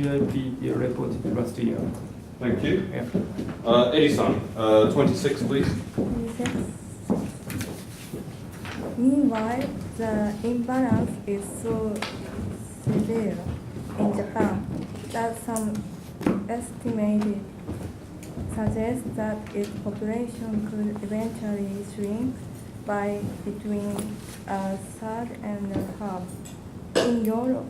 GIP reported last year. Thank you. Yeah. Eddie-san, 26, please. 26. Meanwhile, the imbalance is so severe in Japan that some estimated suggest that its population could eventually shrink by between a third and a half. In Europe,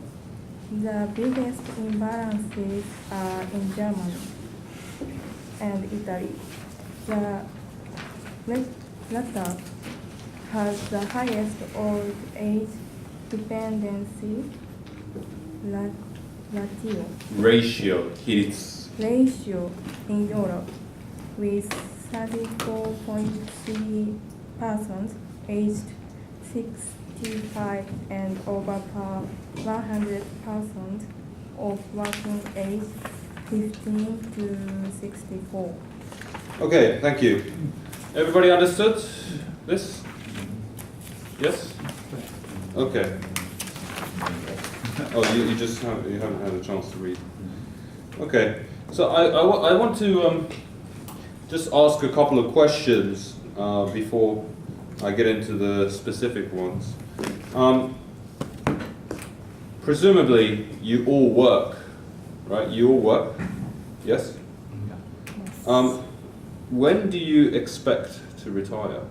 the biggest imbalances are in Germany and Italy. The latter has the highest old age dependency ratio in Europe, with 34.3 persons aged 65 and over per 100 persons of working age 15 to 64. Okay, thank you. Everybody understood this? Yes? Okay. Oh, you haven't had a chance to read. Okay, so I want to just ask a couple of questions before I get into the specific ones. Presumably, you all work, right? You all work, yes? When do you expect to retire?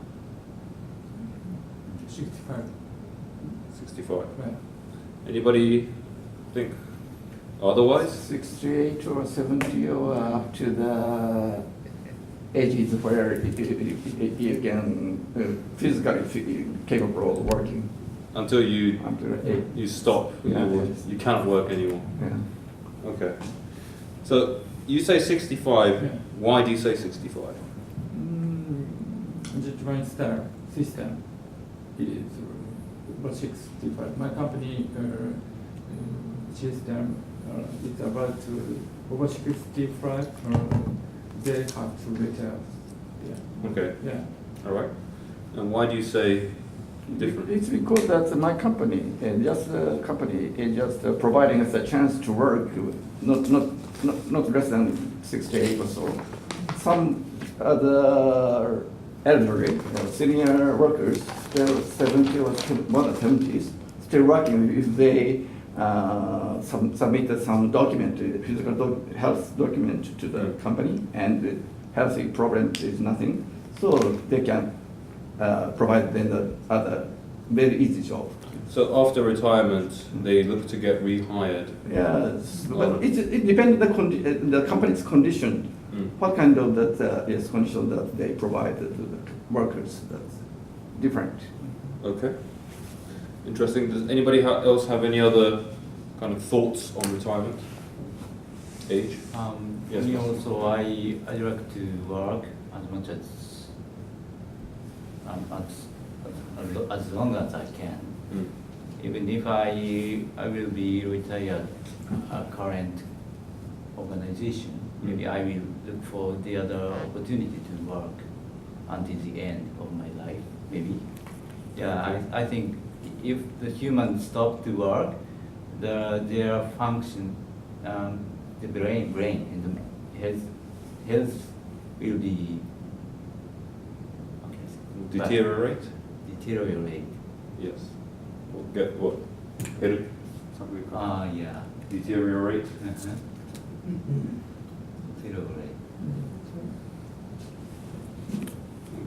65. 65. Right. Anybody think otherwise? 68 or 70 or up to the ages where you can physically capable of working. Until you stop, Yeah. you can't work anymore. Yeah. Okay. So you say 65. Yeah. Why do you say 65? The Japan style system is about 65. My company system is about over 65. They have to retire. Yeah. Okay. Yeah. All right. And why do you say different? It's because that my company and just the company is just providing us a chance to work, not less than 68 or so. Some other elderly, senior workers, still 70 or more than 70s, still working if they submitted some document, physical health document to the company, and the healthy problem is nothing, so they can provide them the other very easy job. So after retirement, they look to get rehired. Yes, but it depends on the company's condition. What kind of condition that they provide to the workers. That's different. Okay. Interesting. Does anybody else have any other kind of thoughts on retirement age? Yes, me also, I like to work as much as long as I can. Even if I will be retired at current organization, maybe I will look for the other opportunity to work until the end of my life, maybe. Yeah, I think if the humans stop to work, their function, the brain and the health will be Deteriorate? Deteriorate. Yes. Or get what? Something Yeah. deteriorate? Deteriorate.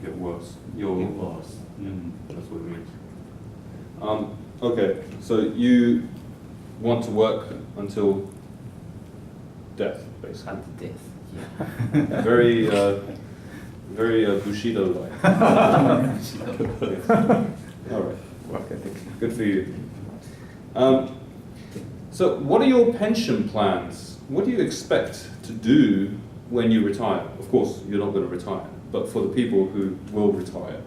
Get worse. It was. That's what it means. Okay, so you want to work until death, basically. Until death. Yeah. Very Bushido-like. Yes. All right. Work ethic. Good for you. So what are your pension plans? What do you expect to do when you retire? Of course, you're not going to retire, but for the people who will retire,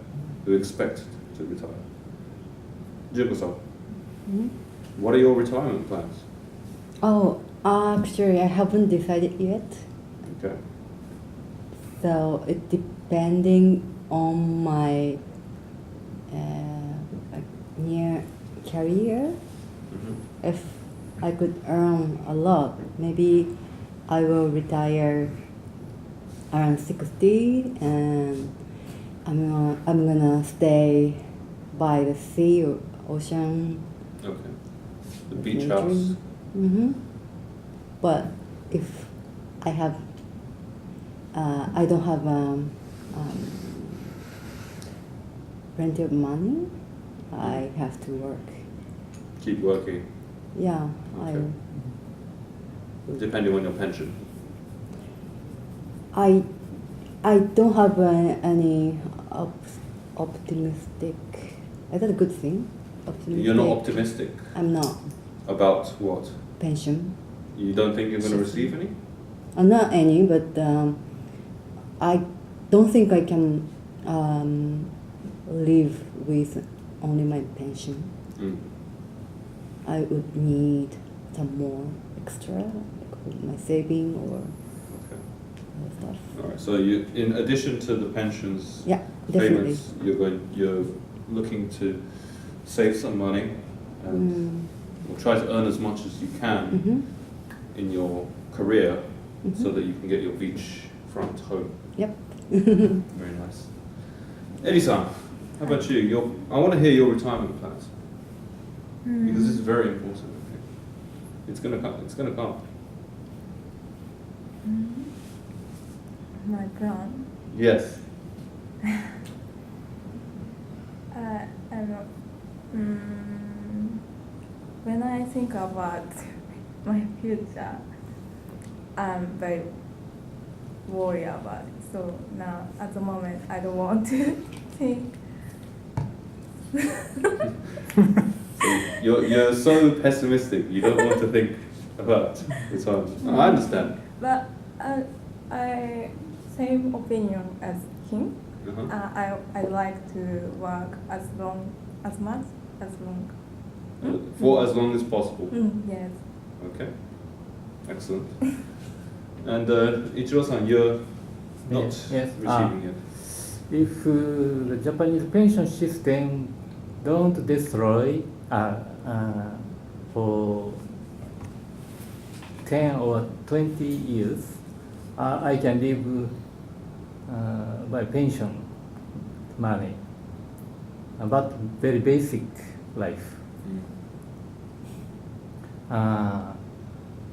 who expect to retire. Jibo-san, what are your retirement plans? Oh, actually, I haven't decided yet. Okay. So it depending on my near career. If I could earn a lot. Maybe I will retire around 60 and I'm gonna stay by the sea or ocean. Okay. The beach house. But if I have, I don't have plenty of money, I have to work. Keep working. Yeah, Okay. Depending on your pension. I don't have any optimistic. Is that a good thing? Optimistic. You're not optimistic I'm not. about what? Pension. You don't think you're going to receive any? Not any, but I don't think I can live with only my pension. I would need some more extra, like with my saving or Okay. other stuff. All right. So you, in addition to the pensions Yeah, definitely. payments, you're looking to save some money and or try to earn as much as you can in your career, so that you can get your beachfront home. Yep. Very nice. Eddie-san, how about you? I want to hear your retirement plans because this is very important. Okay? It's gonna come. It's gonna come. My plan. Yes. When I think about my future, I'm very worried about it. So now, at the moment, I don't want to think. You're so pessimistic. You don't want to think about retirement. I understand. But I same opinion as him. I like to work as long as much as long. For as long as possible. Yes. Okay. Excellent. And Ichiro-san, you're not receiving it. If the Japanese pension system don't destroy for 10 or 20 years, I can live by pension money, but very basic life.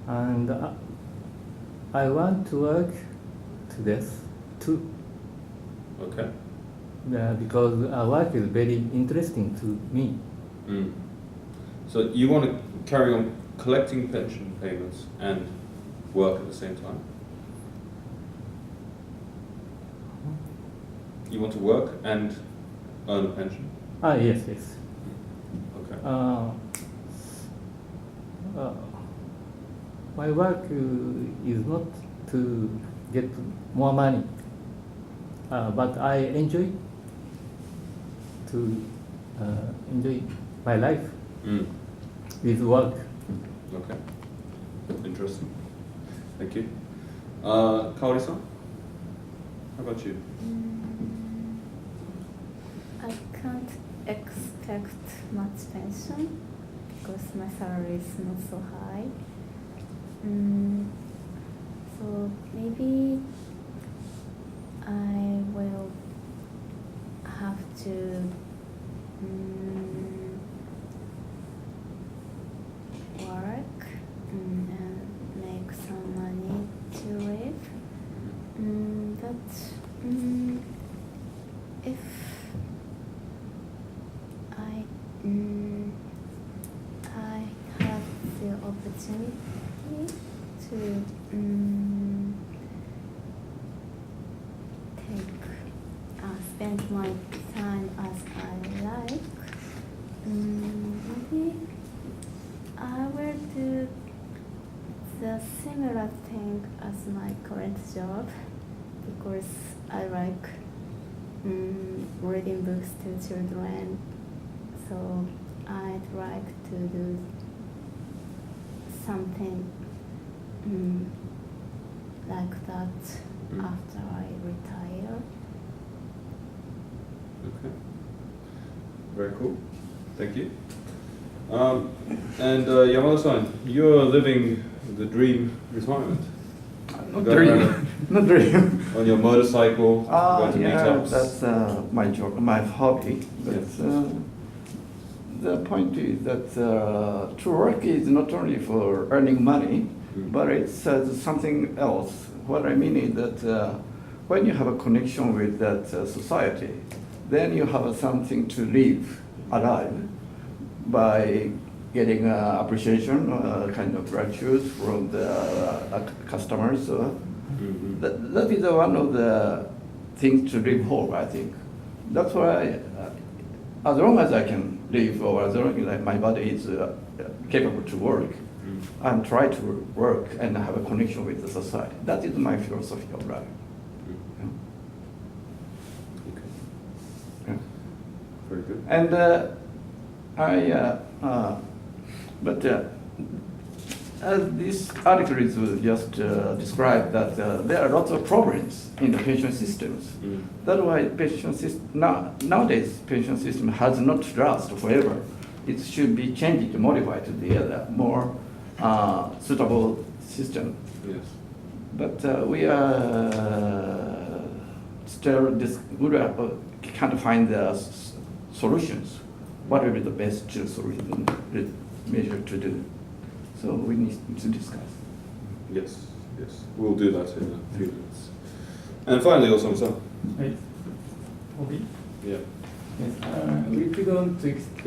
And I want to work to this too. Okay. Because work is very interesting to me. So you want to carry on collecting pension payments and work at the same time? You want to work and earn a pension? Yes. Okay. My work is not to get more money, but I enjoy my life with work. Okay. Interesting. Thank you. Kaori-san, how about you? I can't expect much pension because my salary is not so high. So maybe I will have to work and make some money to live. But if I have the opportunity to spend my time as I like, maybe I will do the similar thing as my current job because I like reading books to children, so I'd like to do something like that after I retire. Okay. Very cool. Thank you. And Yamada-san, you're living the dream retirement. Not Go dream, around not dream. On your motorcycle, going to Yeah, meetups. that's my job, my hobby. But the point is that to work is not only for earning money, but it's something else. What I mean is that when you have a connection with that society, then you have something to live alive by getting appreciation, kind of gratitude from the customers. That is one of the things to live whole, I think. That's why, as long as I can live, or as long as my body is capable to work, I'm trying to work and have a connection with the society. That is my philosophy of life. Yeah. Very good. And as this article is just described, that there are lots of problems in the pension systems. That's why pension nowadays pension system has not last forever. It should be changed, modified to the other more suitable system. Yes. But we are still can't find the solutions. What will be the best solution measure to do? So we need to discuss. Yes, yes. We'll do that in a few minutes. And finally, Osama-san. Right. Hobby? Yeah. Yes, we couldn't expect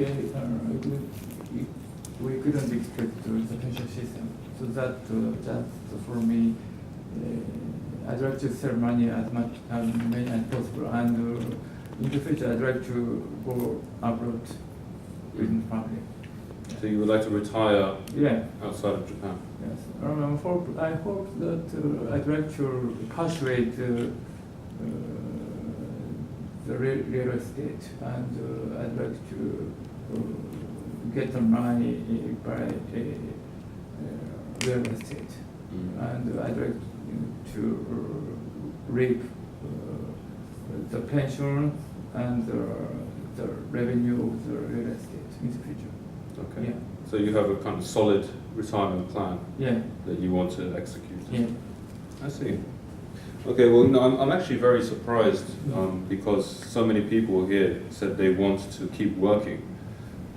the pension system. So that just for me, I'd like to save money as many as possible, and in the future I'd like to go abroad with my family. So you would like to retire Yeah. outside of Japan? Yes. I hope that I'd like to persuade the real estate, and I'd like to get the money by real estate, and I'd like to reap the pension and the revenue of the real estate in the future. Okay. Yeah. So you have a kind of solid retirement plan Yeah. that you want to execute? Yeah. I see. Okay, well, no, I'm actually very surprised because so many people here said they want to keep working.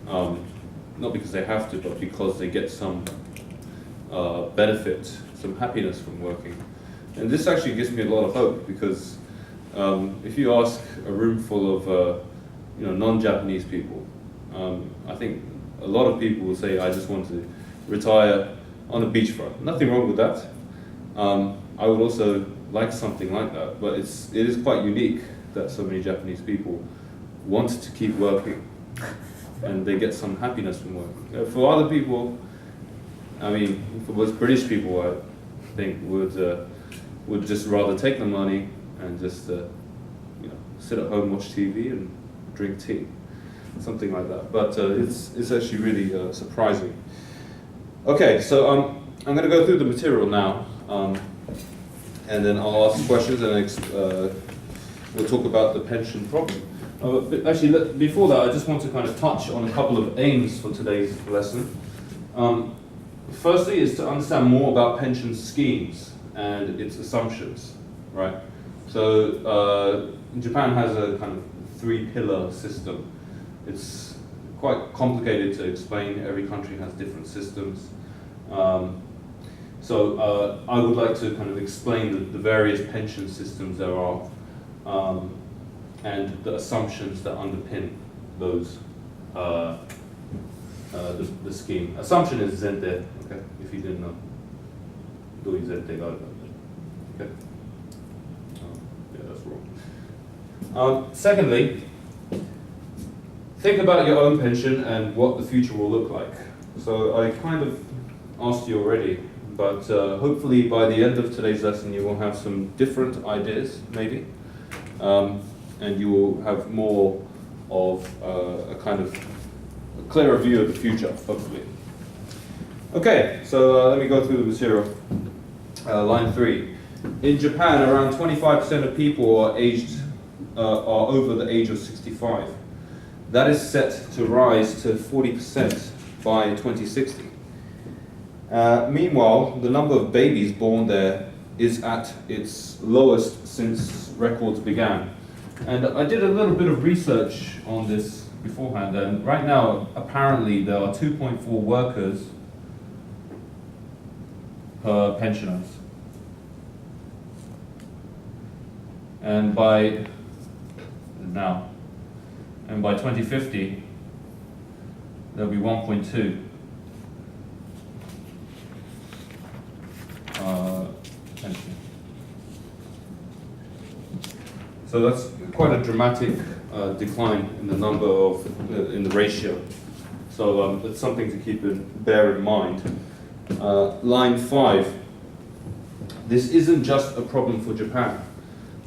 Not because they have to, but because they get some benefit, some happiness from working. And this actually gives me a lot of hope, because if you ask a room full of non-Japanese people, I think a lot of people will say, I just want to retire on a beachfront. Nothing wrong with that. I would also like something like that, but it is quite unique that so many Japanese people want to keep working and they get some happiness from working. For other people, I mean, for most British people, I think would just rather take the money and just sit at home, watch TV and drink tea, something like that. But it's actually really surprising. Okay, so I'm going to go through the material now, and then I'll ask questions, and we'll talk about the pension problem. But actually, before that, I just want to kind of touch on a couple of aims for today's lesson. Firstly, is to understand more about pension schemes and its assumptions, right? So Japan has a kind of 3-pillar system. It's quite complicated to explain. Every country has different systems. So I would like to kind of explain the various pension systems there are, and the assumptions that underpin those, the scheme. Assumption is zente, okay, if you didn't know. Okay? Yeah, that's wrong. Secondly, think about your own pension and what the future will look like. So I kind of asked you already, but hopefully by the end of today's lesson you will have some different ideas, maybe, and you will have more of a kind of a clearer view of the future, hopefully. Okay, so let me go through the material. Line 3. In Japan, around 25% of people are over the age of 65. That is set to rise to 40% by 2060. Meanwhile, the number of babies born there is at its lowest since records began. And I did a little bit of research on this beforehand, and right now, apparently, there are 2.4 workers per pensioners. And by 2050, there'll be 1.2 pension. So that's quite a dramatic decline in the number of, in the ratio. So it's something to bear in mind. Line 5. This isn't just a problem for Japan.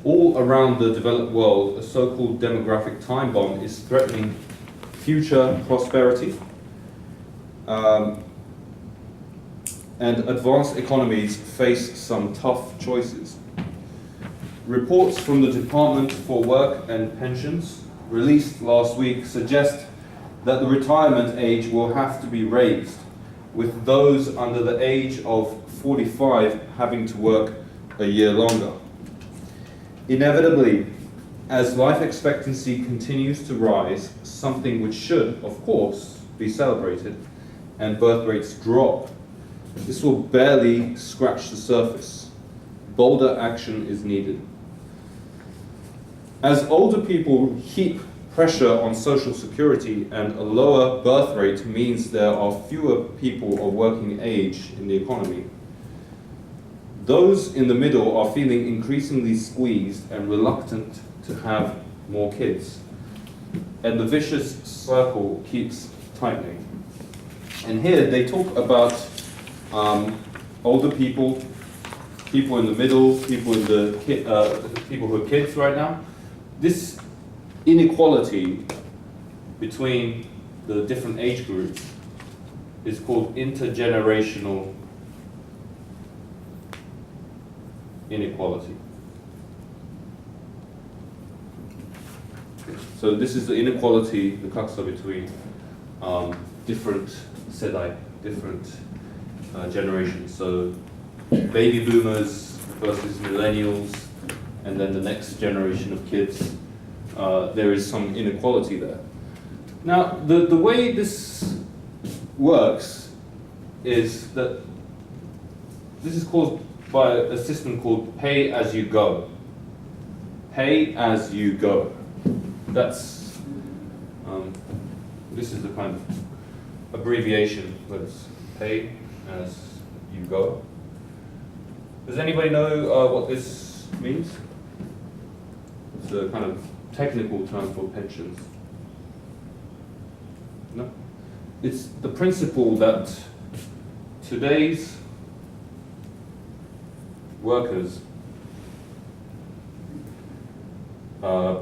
All around the developed world, a so-called demographic time bomb is threatening future prosperity. And advanced economies face some tough choices. Reports from the Department for Work and Pensions, released last week, suggest that the retirement age will have to be raised, with those under the age of 45 having to work a year longer. Inevitably, as life expectancy continues to rise, something which should, of course, be celebrated, and birth rates drop, this will barely scratch the surface. Bolder action is needed. As older people heap pressure on social security and a lower birth rate means there are fewer people of working age in the economy, those in the middle are feeling increasingly squeezed and reluctant to have more kids. And the vicious circle keeps tightening. And here they talk about older people, people in the middle, people who are kids right now. This inequality between the different age groups is called intergenerational inequality. So this is the inequality, the kaksa between different sedai, different generations. So baby boomers versus millennials, and then the next generation of kids. There is some inequality there. Now, the way this works is that this is caused by a system called pay as you go. Pay as you go. That's, this is the kind of abbreviation, that's pay as you go. Does anybody know what this means? It's a kind of technical term for pensions. No? It's the principle that today's workers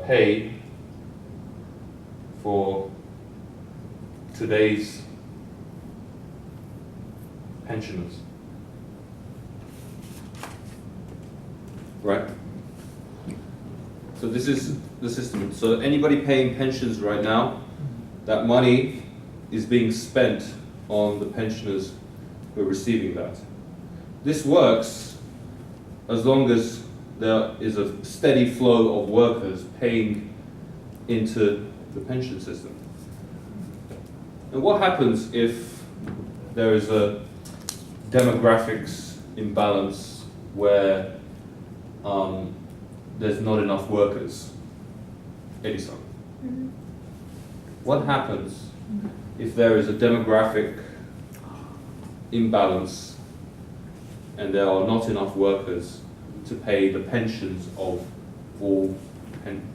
pay for today's pensioners. Right? So this is the system. So anybody paying pensions right now, that money is being spent on the pensioners who are receiving that. This works as long as there is a steady flow of workers paying into the pension system. And what happens if there is a demographics imbalance where there's not enough workers? Edison. What happens if there is a demographic imbalance and there are not enough workers to pay the pensions of all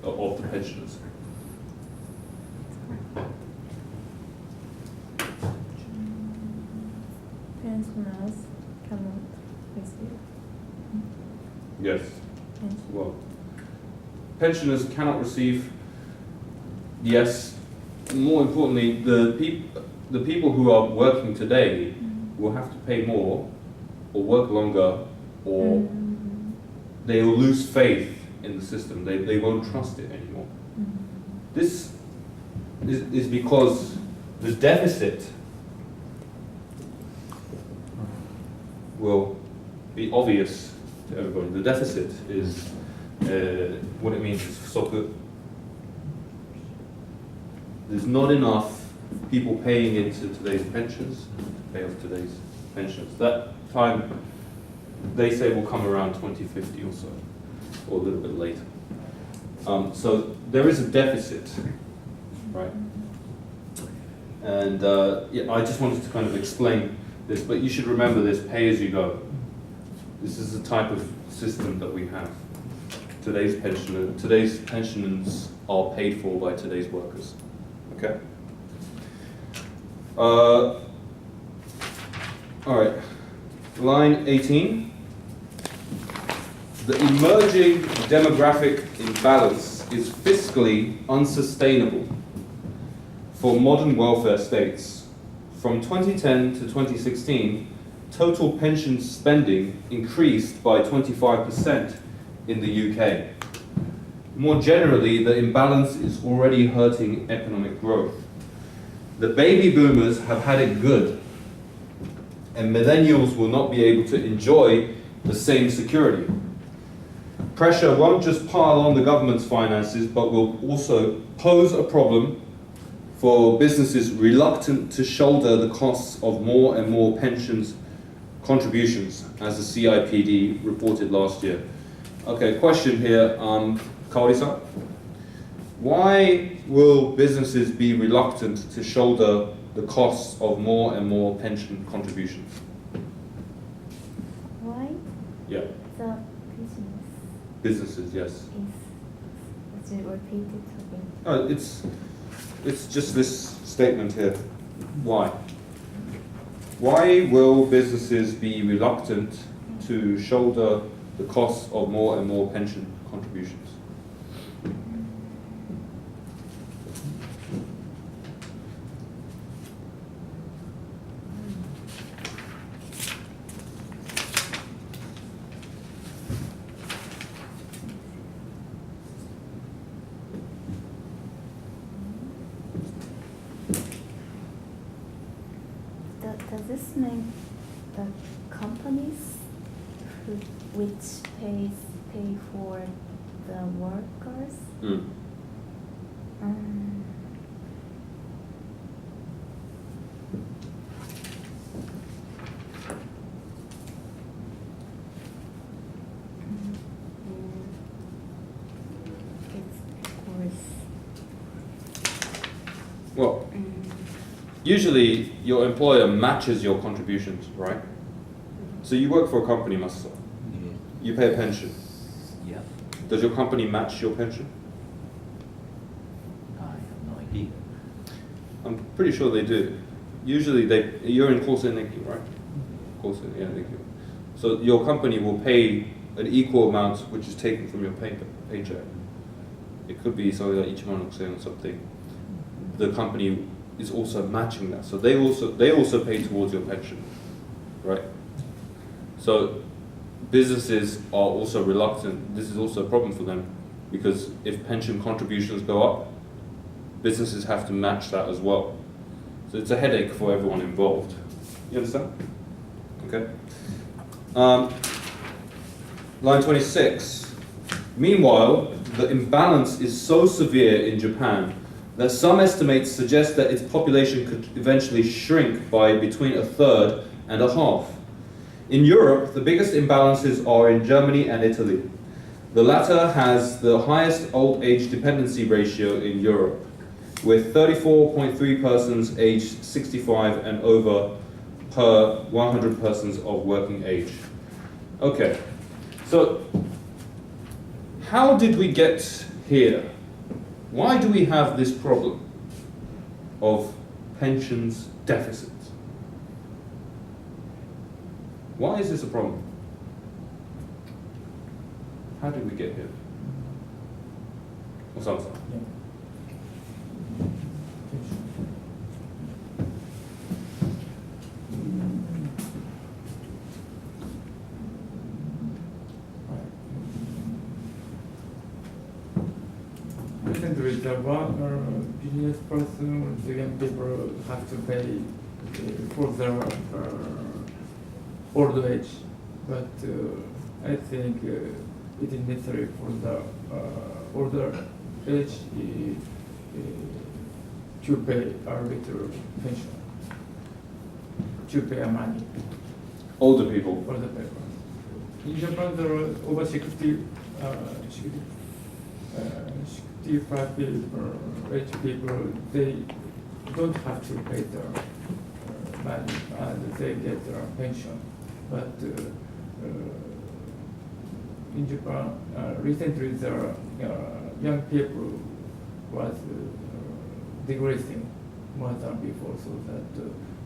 of the pensioners? Pensioners cannot receive. Yes. Pension. Well, pensioners cannot receive. Yes. More importantly, the people who are working today will have to pay more, or work longer, or they will lose faith in the system. They won't trust it anymore. This is because the deficit will be obvious to everybody. The deficit is what it means is 不足. There's not enough people paying into today's pensions, pay off today's pensions. That time, they say, will come around 2050 or so, or a little bit later. So there is a deficit, right? And yeah, I just wanted to kind of explain this, but you should remember this: pay as you go. This is the type of system that we have. Today's pensions are paid for by today's workers. Okay. All right. Line 18. The emerging demographic imbalance is fiscally unsustainable for modern welfare states. From 2010 to 2016, total pension spending increased by 25% in the UK. More generally, the imbalance is already hurting economic growth. The baby boomers have had it good, and millennials will not be able to enjoy the same security. Pressure won't just pile on the government's finances, but will also pose a problem for businesses reluctant to shoulder the costs of more and more pensions contributions, as the CIPD reported last year. Okay, question here, Kaori-san. Why will businesses be reluctant to shoulder the costs of more and more pension contributions? Why? Yeah, The business businesses, yes. is, would you repeat it again? Oh, it's just this statement here. Why? Why will businesses be reluctant to shoulder the costs of more and more pension contributions? Does this mean the companies which pay for the workers? Mm. It's of course. Well, usually your employer matches your contributions, right? So you work for a company, Masa. You pay a pension. Yeah, Does your company match your pension? I have no idea. I'm pretty sure they do. Usually you're in Kosen Neki, right? Kosen, yeah, Neki. So your company will pay an equal amount which is taken from your paycheck. It could be something like Ichiman or something. The company is also matching that. So they also pay towards your pension, right? So businesses are also reluctant. This is also a problem for them because if pension contributions go up, businesses have to match that as well. So it's a headache for everyone involved. You understand? Okay. Line 26. Meanwhile, the imbalance is so severe in Japan that some estimates suggest that its population could eventually shrink by between a third and a half. In Europe, the biggest imbalances are in Germany and Italy. The latter has the highest old age dependency ratio in Europe, with 34.3 persons aged 65 and over per 100 persons of working age. Okay, so how did we get here? Why do we have this problem of pensions deficits? Why is this a problem? How did we get here? Osama-san. Recently, the business person, the young people have to pay for their old age, but I think it is necessary for the older age to pay a little pension, to pay money. Older people. Older people. In Japan, there are over 65 people, age people, they don't have to pay their money and they get their pension. But in Japan, recently there are young people was decreasing more than before, so that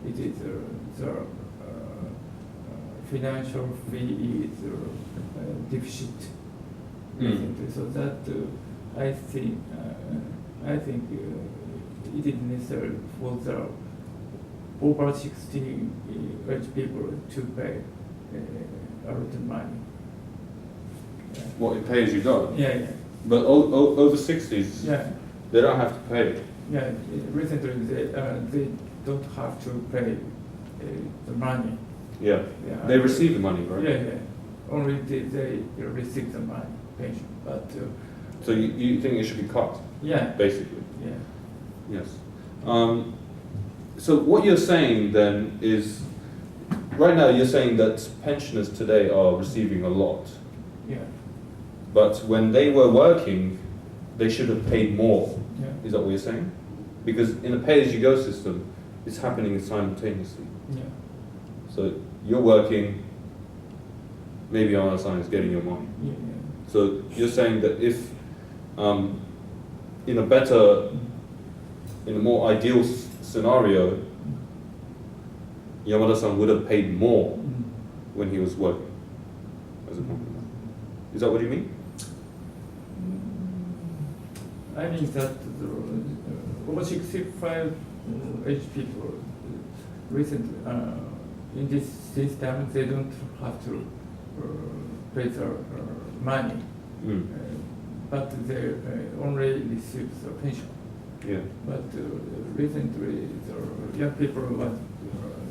it is the financial fee is deficit recently. So that I think it is necessary for the over 60 age people to pay a lot of money. What, it pay as you go? Yeah. But over 60s, Yeah. they don't have to pay. Yeah. Recently, they don't have to pay the money. Yeah. Yeah. They receive the money, right? Yeah. Only they receive the money, pension. But So you think it should be cut, yeah. basically? Yeah. Yes. So what you're saying then is, right now you're saying that pensioners today are receiving a lot, Yeah. but when they were working, they should have paid more. Yeah. Is that what you're saying? Because in a pay-as-you-go system, it's happening simultaneously. Yeah. So you're working, maybe Anna-san is getting your money. Yeah. So you're saying that if, in a more ideal scenario, Yamada-san would have paid more when he was working as a company. Is that what you mean? I mean that over 65 age people recently in this system they don't have to pay their money, but they only receive the pension. Yeah. But recently the young people was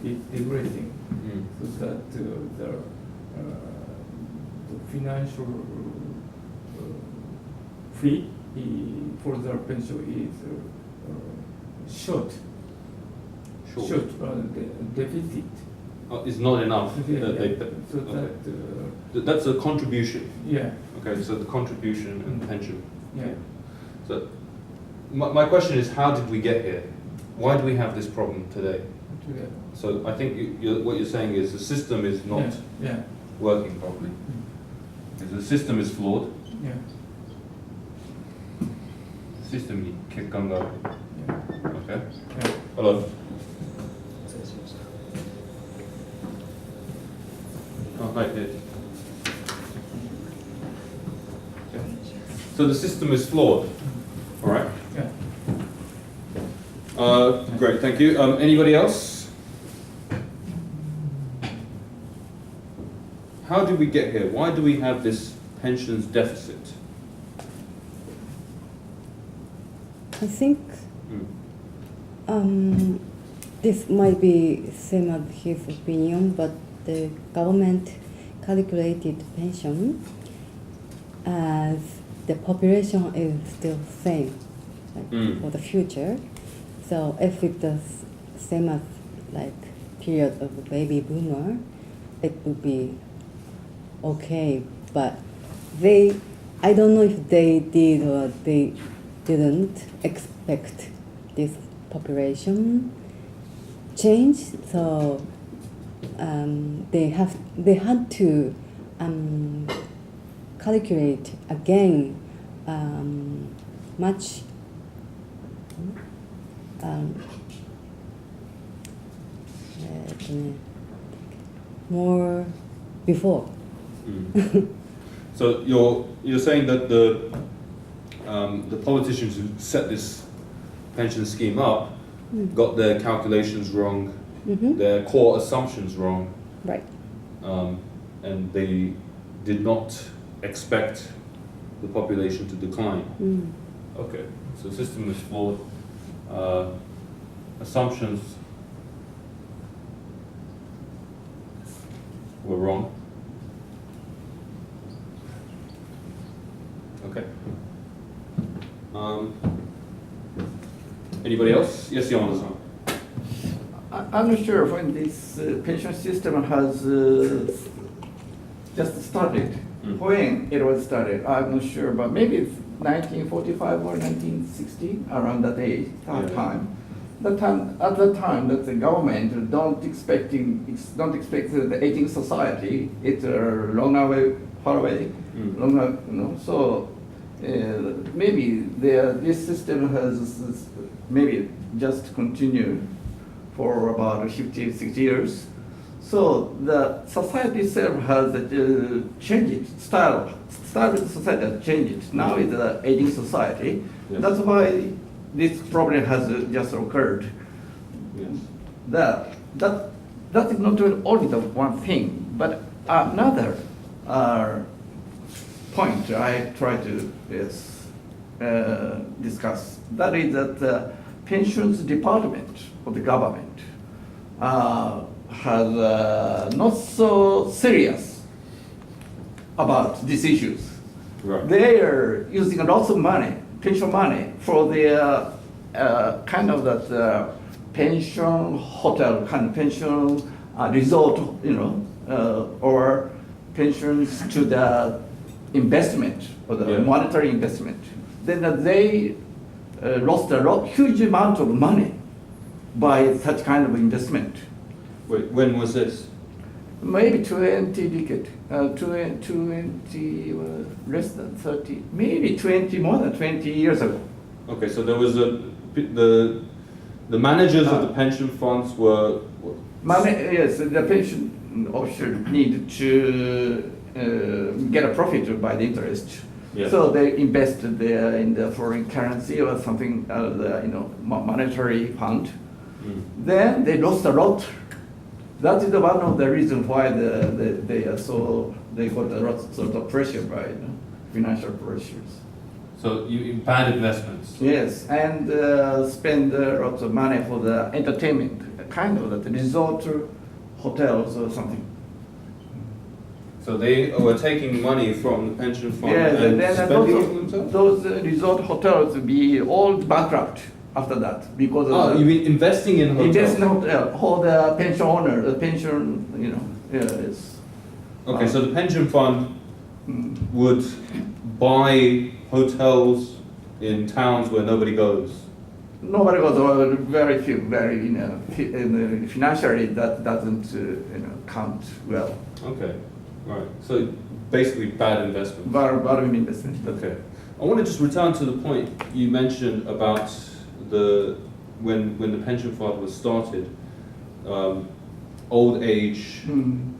decreasing, so that the financial fee for their pension is short, deficit. It's not enough Yeah, that they pay. so Okay. that That's a contribution. yeah, Okay, so the contribution and pension. yeah. So my question is, how did we get here? Why do we have this problem today? Together. So I think what you're saying is the system is not Yeah, working properly. The system is flawed. yeah, Systemに欠陥がある. yeah, Okay. yeah. Hello. Oh, hi. Yeah. So the system is flawed. All right. Yeah. Great, thank you. Anybody else? How did we get here? Why do we have this pensions deficit? I think this might be same as his opinion, but the government calculated pension as the population is still same for the future. So if it's the same as like period of the baby boomer, it would be okay. But I don't know if they did or they didn't expect this population change. So they had to calculate again much more before. So you're saying that the politicians who set this pension scheme up got their calculations wrong, their core assumptions wrong, Right. and they did not expect the population to decline. Okay, so the system is flawed. Assumptions were wrong. Okay. Anybody else? Yes, Yamada-san. I'm not sure when this pension system has just started. When it was started, I'm not sure, but maybe it's 1945 or 1960, around that age, time. At that time, that the government don't expect the aging society. It's far away, longer, So maybe this system has maybe just continued for about 50, 60 years. So the society itself has changed. Style of the society has changed. Now it's an aging society. Yes. That's why this problem has just occurred. Yes. That is not only the one thing, but another point I try to discuss. That is that the pensions department of the government has not so serious about these issues. Right. They are using lots of money, pension money, for their kind of that pension hotel, kind of pension resort, or pensions to the investment or the monetary investment. Then they lost a huge amount of money by such kind of investment. Wait, when was this? Maybe 20 decades, 20 less than 30, maybe 20, more than 20 years ago. Okay, so there was the managers of the pension funds were Yes, the pension officer need to get a profit by the interest. Yes. So they invested there in the foreign currency or something, monetary fund. Then they lost a lot. That is one of the reasons why they got a lot sort of pressure by financial pressures. so bad investments. Yes, and spend lots of money for the entertainment, kind of the resort hotels or something. So they were taking money from the pension fund Yes, and then spending it for themselves? those resort hotels be all bankrupt after that because of You mean investing in hotels? invest in hotel, all the pension owner, the pension, yes. Okay, so the pension fund would buy hotels in towns where nobody goes. Nobody goes, or very few, financially that doesn't count well. Okay, right. So basically bad investment. Bad investment. Okay. I want to just return to the point you mentioned about when the pension fund was started, old age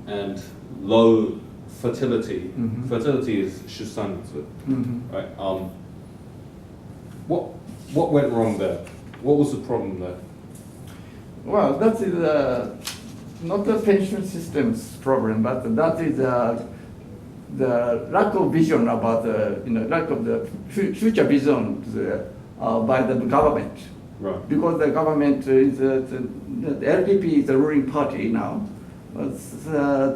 and low fertility. Fertility is shusanitsu, right? What went wrong there? What was the problem there? Well, that is not the pension system's problem, but that is the lack of vision about lack of the future vision by the government. Right. Because the government is the LDP is the ruling party now.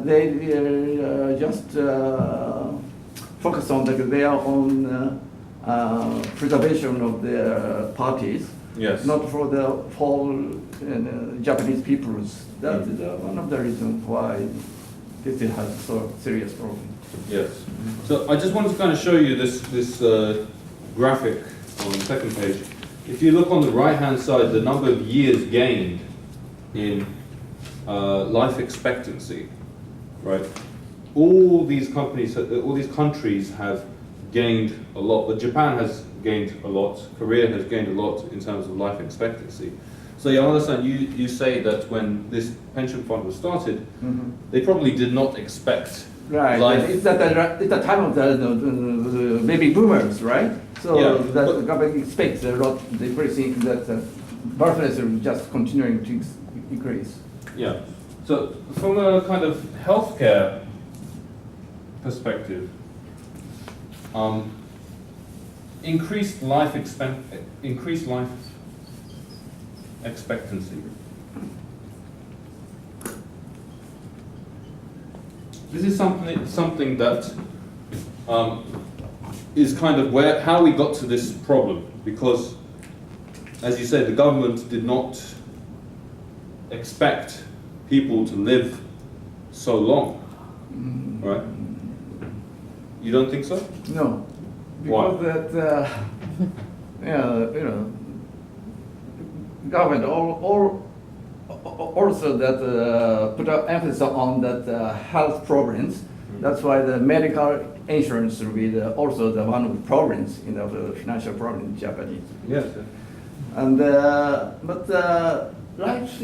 They just focus on their own preservation of their parties. Yes. Not for the whole Japanese peoples. That is one of the reasons why this has so serious problem. Yes. So I just wanted to kind of show you this graphic on the second page. If you look on the right-hand side, the number of years gained in life expectancy, right? All these countries have gained a lot. But Japan has gained a lot. Korea has gained a lot in terms of life expectancy. So Yamada-san, you say that when this pension fund was started, they probably did not expect life. It's at the time of the baby boomers, right? So the government expects a lot. They think that birth rates are just continuing to increase. Yeah. So from a kind of healthcare perspective, increased life expectancy this is something that is kind of how we got to this problem, because, as you said, the government did not expect people to live so long, right? You don't think so? No. Why? Because that, government also that put an emphasis on that health problems. That's why the medical insurance will be also the one of the problems in the financial problem in Japanese. Yes. And but life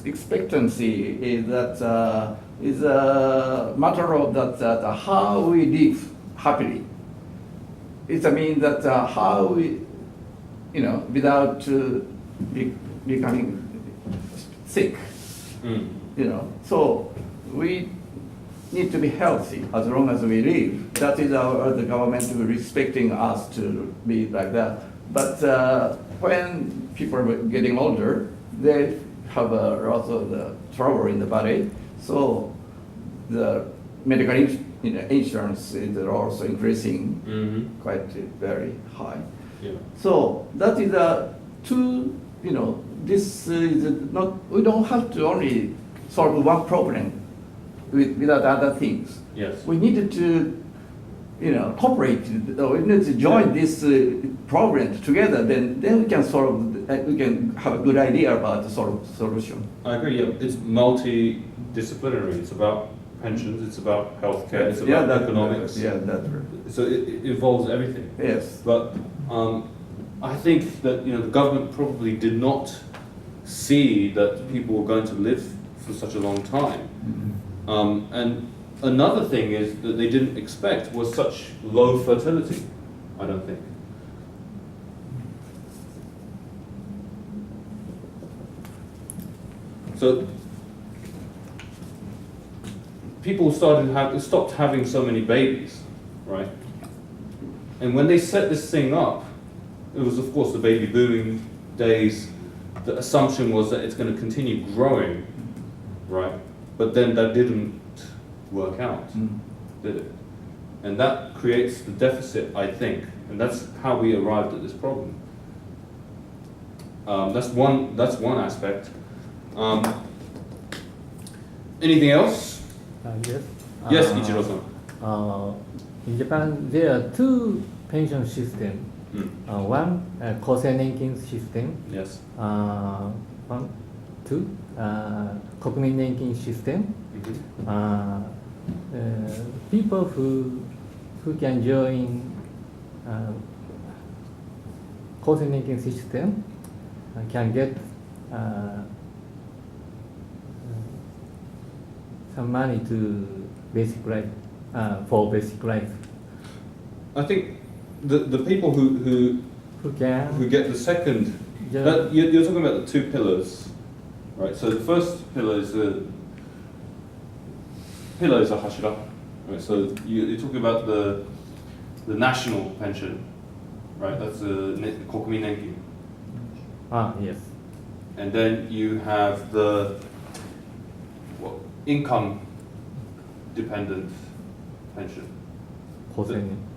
expectancy is that is a matter of that how we live happily. It means that how we, without becoming sick, So we need to be healthy as long as we live. That is the government respecting us to be like that. But when people are getting older, they have a lot of the trouble in the body. So the medical insurance is also increasing quite very high. Yeah. So that is two, this is not, we don't have to only solve one problem without other things. Yes. We needed to, cooperate, we need to join this problem together, then we can we can have a good idea about the solution. I agree, yeah. It's multidisciplinary. It's about pensions, it's about healthcare, it's about economics. That's right. So it involves everything. Yes. But I think that the government probably did not see that people were going to live for such a long time. And another thing is that they didn't expect was such low fertility, I don't think. So people stopped having so many babies, right? And when they set this thing up, it was of course the baby booming days. The assumption was that it's going to continue growing, right? But then that didn't work out, did it? And that creates the deficit, I think, and that's how we arrived at this problem. That's one aspect. Anything else? Yes. Yes, Ichiro-san. In Japan, there are two pension systems. One, Kosei Nenkin system. Yes. Two, Kokumin Nenkin system. People who can join Kosei Nenkin system can get some money to basic life, for basic life. I think the people who get the second, you're talking about the two pillars, right? So the first pillar is a hashira, right? So you're talking about the national pension, right? That's a Kokumin Nenkin. Yes. And then you have the income dependent pension.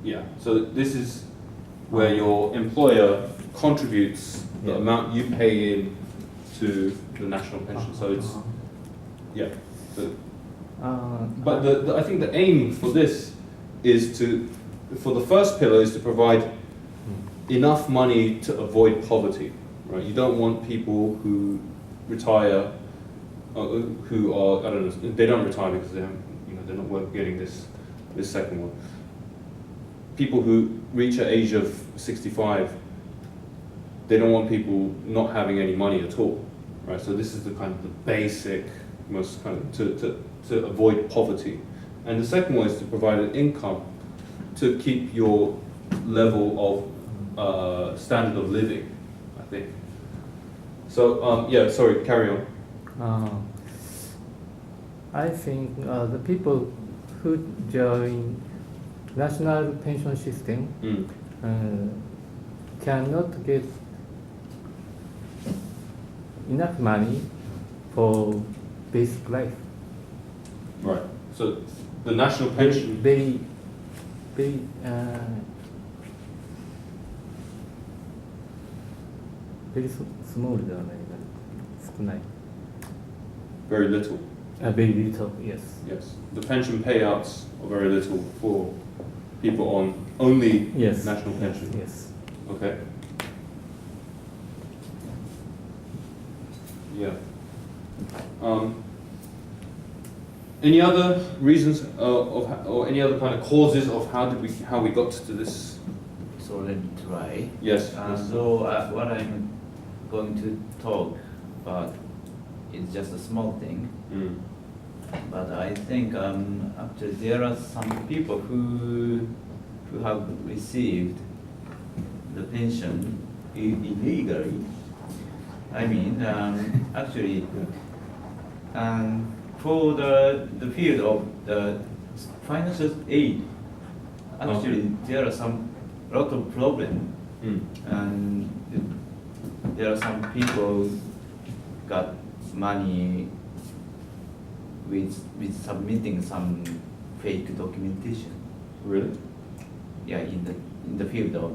Yeah, so this is where your employer contributes the amount you pay in to the national pension. So it's, yeah. But I think the aim for this is for the first pillar is to provide enough money to avoid poverty, right? You don't want people who retire, who are, I don't know, they don't retire because they're not getting this second one. People who reach an age of 65, they don't want people not having any money at all, right? So this is the kind of the basic, most kind of to avoid poverty. And the second one is to provide an income to keep your level of standard of living, I think. So yeah, sorry, carry on. I think the people who join national pension system cannot get enough money for basic life. Right. So the national pension. very very small ではないかな、少ない。Very little. Very little, yes. Yes. The pension payouts are very little for people on only Yes. national pension. Yes. Okay. Yeah. Any other reasons or any other kind of causes of how we got to this? So let me try. Yes. Yes. So what I'm going to talk about is just a small thing, Mm. but I think actually there are some people who have received the pension illegally. I mean, actually, for the field of the financial aid, actually there are lot of problem, Mm. and there are some people got money with submitting some fake documentation. Really? Yeah, in the field of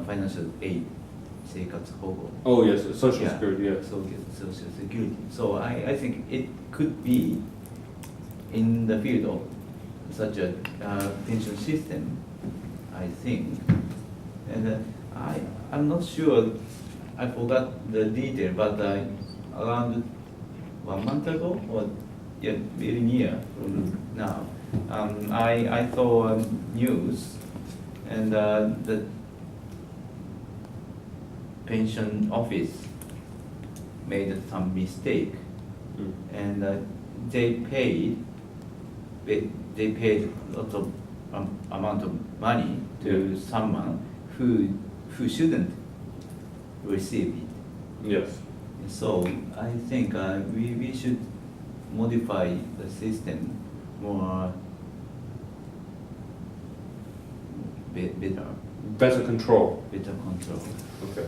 financial aid, 生活保護. Oh yes, social Yeah. security. Yeah. Social security. So I think it could be in the field of such a pension system, I think. And I'm not sure, I forgot the detail, but around 1 month ago, or yeah, very near from now, I saw news, and the pension office made some mistake, Mm. and they paid lots of amount of money to Yeah. someone who shouldn't receive it. Yes. So I think we should modify the system more better Better control. control. Okay.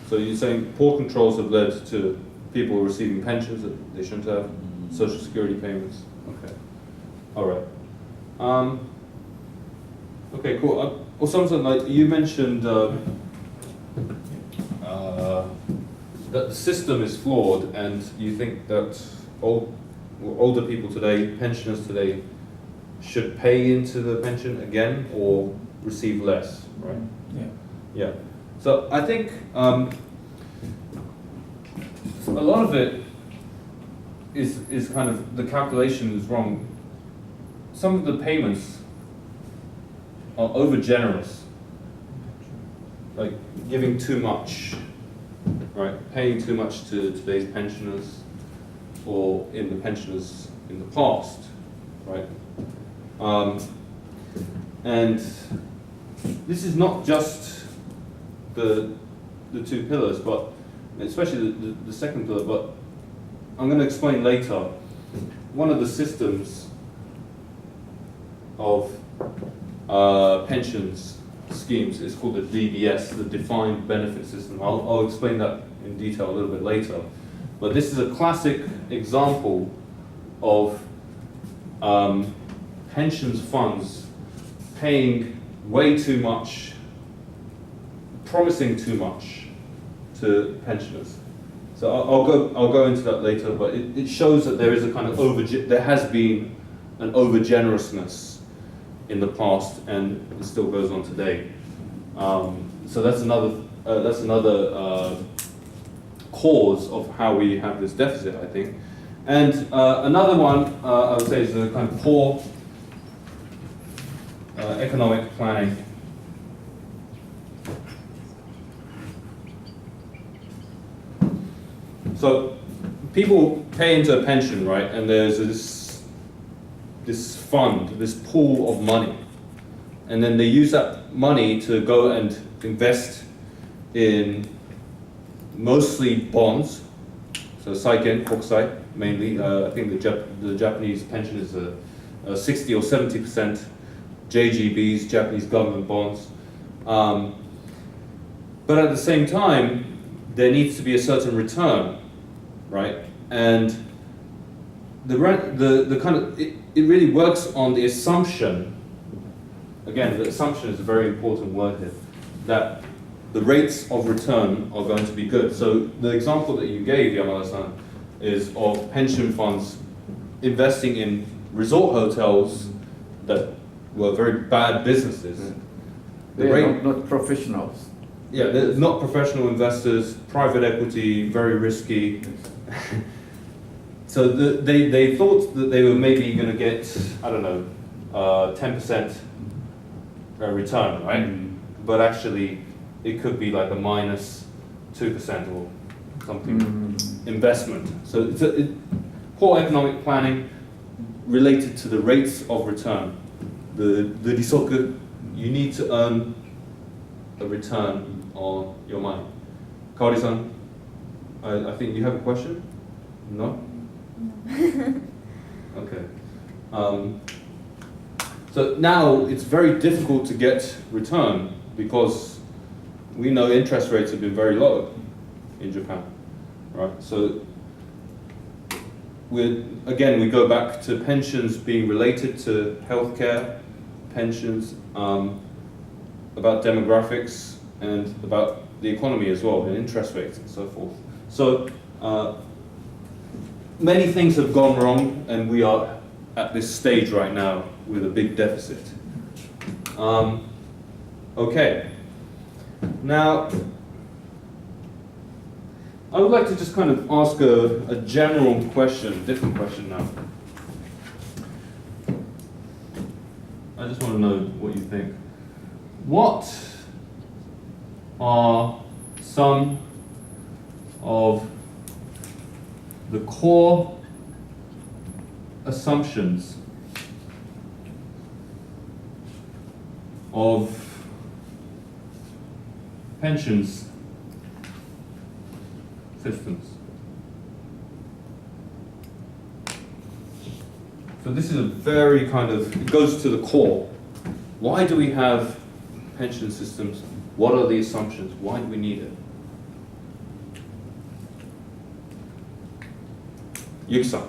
So you're saying poor controls have led to people receiving pensions that they shouldn't have, social security payments. Okay. All right. Okay, cool. Or something like you mentioned that the system is flawed, and you think that older people today, pensioners today, should pay into the pension again or receive less, right? Yeah. Yeah. So I think a lot of it is kind of, the calculation is wrong. Some of the payments are over generous, like giving too much, right? Paying too much to today's pensioners or in the pensioners in the past, right? And this is not just the two pillars, but especially the second pillar, but I'm going to explain later. One of the systems of pensions schemes is called the DBS, the Defined Benefit System. I'll explain that in detail a little bit later. But this is a classic example of pensions funds paying way too much, promising too much to pensioners. So I'll go into that later, but it shows that there is a kind of there has been an over-generousness in the past, and it still goes on today. So that's another cause of how we have this deficit, I think. And another one I would say is the kind of poor economic planning. So people pay into a pension, right? And there's this fund, this pool of money, and then they use that money to go and invest in mostly bonds. So Saiken, Kokusai, mainly. I think the Japanese pension is 60 or 70% JGBs, Japanese government bonds. But at the same time, there needs to be a certain return, right? And the kind of it really works on the assumption, again, the assumption is a very important word here, that the rates of return are going to be good. So the example that you gave, Yamada-san, is of pension funds investing in resort hotels that were very bad businesses. They are not professionals. Yeah, they're not professional investors, private equity, very risky. So they thought that they were maybe going to get, I don't know, 10% return, right? But actually, it could be like a minus 2% or something investment. So it's poor economic planning related to the rates of return. The risoku, you need to earn a return on your money. Kaori-san, I think you have a question? No? Okay. So now it's very difficult to get return because we know interest rates have been very low in Japan, right? So we go back to pensions being related to healthcare, pensions, about demographics, and about the economy as well, and interest rates and so forth. So many things have gone wrong, and we are at this stage right now with a big deficit. Okay. Now, I would like to just kind of ask a general question, different question now. I just want to know what you think. What are some of the core assumptions of pensions systems? So this is a very kind of, it goes to the core. Why do we have pension systems? What are the assumptions? Why do we need it? Yuki-san.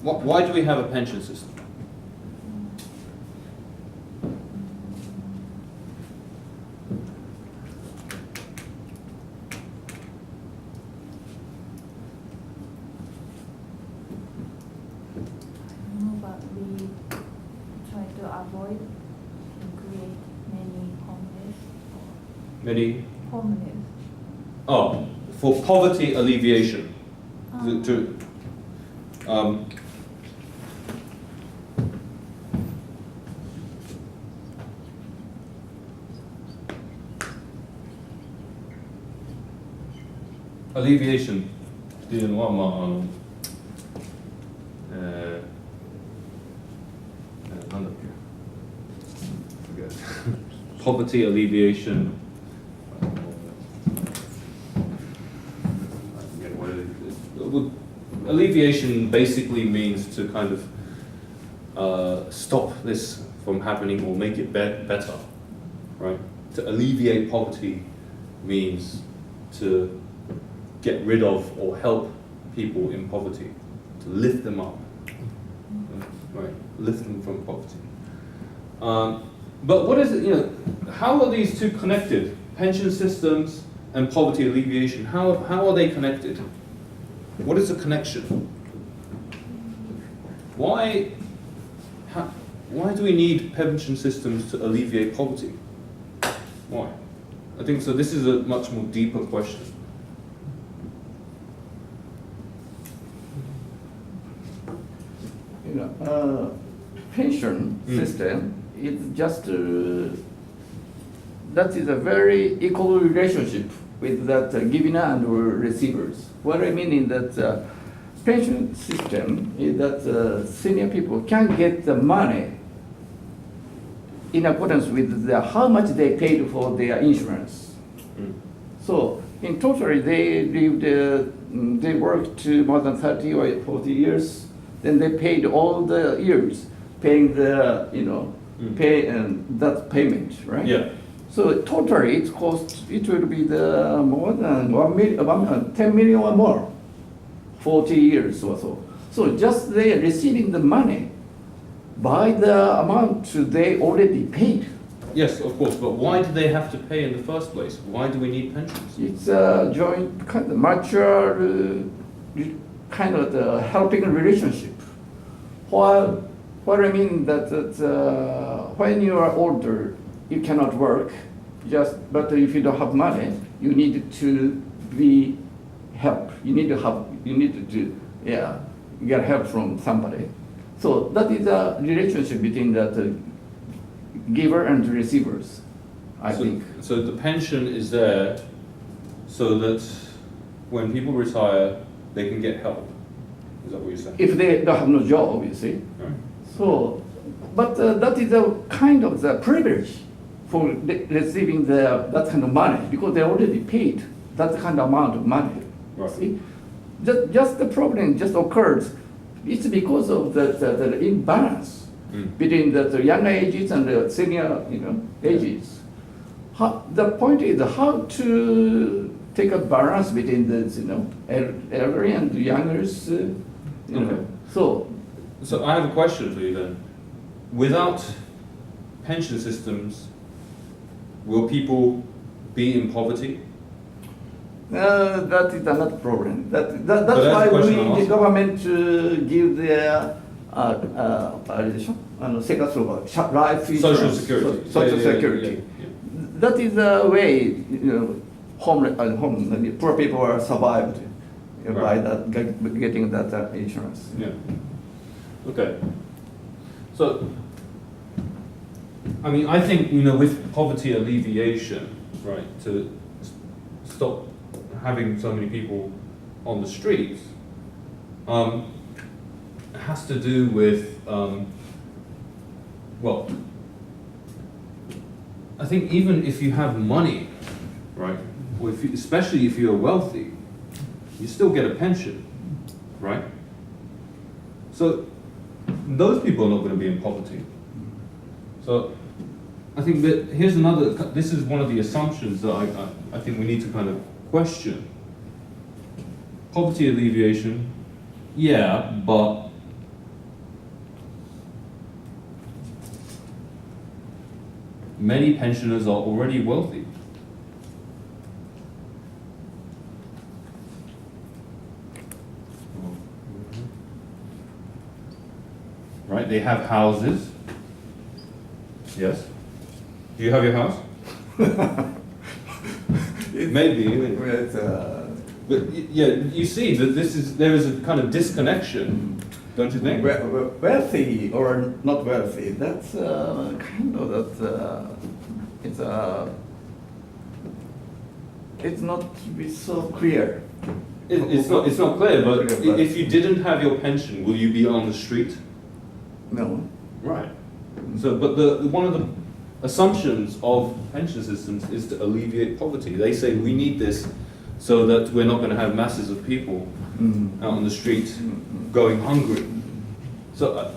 Why do we have a pension system? But we try to avoid to create many homeless. Many? Homeless. Oh, for poverty alleviation. Alleviation っていうのは、まあなんだっけ poverty alleviation. Alleviation basically means to kind of stop this from happening or make it better, right? To alleviate poverty means to get rid of or help people in poverty, to lift them up, right? Lift them from poverty. But what is it, how are these two connected? Pension systems and poverty alleviation, how are they connected? What is the connection? Why do we need pension systems to alleviate poverty? Why? I think so. This is a much more deeper question. Pension system is just that is a very equal relationship with that giver and receivers. What I mean is that pension system is that senior people can get the money in accordance with how much they paid for their insurance. So in total, they lived, they worked more than 30 or 40 years. Then they paid all the years, paying the pay and that payment, right? Yeah. So totally, it will be the more than 10 million or more. 40 years or so. So just they are receiving the money by the amount they already paid. Yes, of course, but why do they have to pay in the first place? Why do we need pensions? It's a joint kind of mutual kind of the helping relationship. What I mean that when you are older, you cannot work. But if you don't have money, you need to be help. You need to get help from somebody. So that is a relationship between the giver and receivers, I think. So the pension is there so that when people retire, they can get help. Is that what you're saying? If they don't have no job, you see. Right. So, but that is a kind of the privilege for receiving that kind of money because they already paid that kind of amount of money. Right. See, just the problem just occurs. It's because of the imbalance between the young ages and the senior, ages. The point is how to take a balance between the, elderly and the youngers. Okay. So I have a question for you then. Without pension systems, will people be in poverty? That is another problem. That's that's why the question I'm the asking. government give their life insurance, Social security. Social Yeah, security. yeah. That is a way, poor people are survived by Right. that getting that insurance. Yeah. Okay. So, I mean, I think, with poverty alleviation, right, to stop having so many people on the streets, has to do with, I think even if you have money, right, or especially if you're wealthy, you still get a pension, right? So those people are not going to be in poverty. So I think that this is one of the assumptions that I think we need to kind of question. Poverty alleviation, yeah, but many pensioners are already wealthy. Right, they have houses. Yes. Do you have your house? Maybe. But yeah, you see that there is a kind of disconnection, don't you think? Wealthy or not wealthy, that's kind of it's not so clear. It's not clear, but if you didn't have your pension, will you be on the street? No. Right. So, but one of the assumptions of pension systems is to alleviate poverty. They say we need this so that we're not going to have masses of people out on the street going hungry. So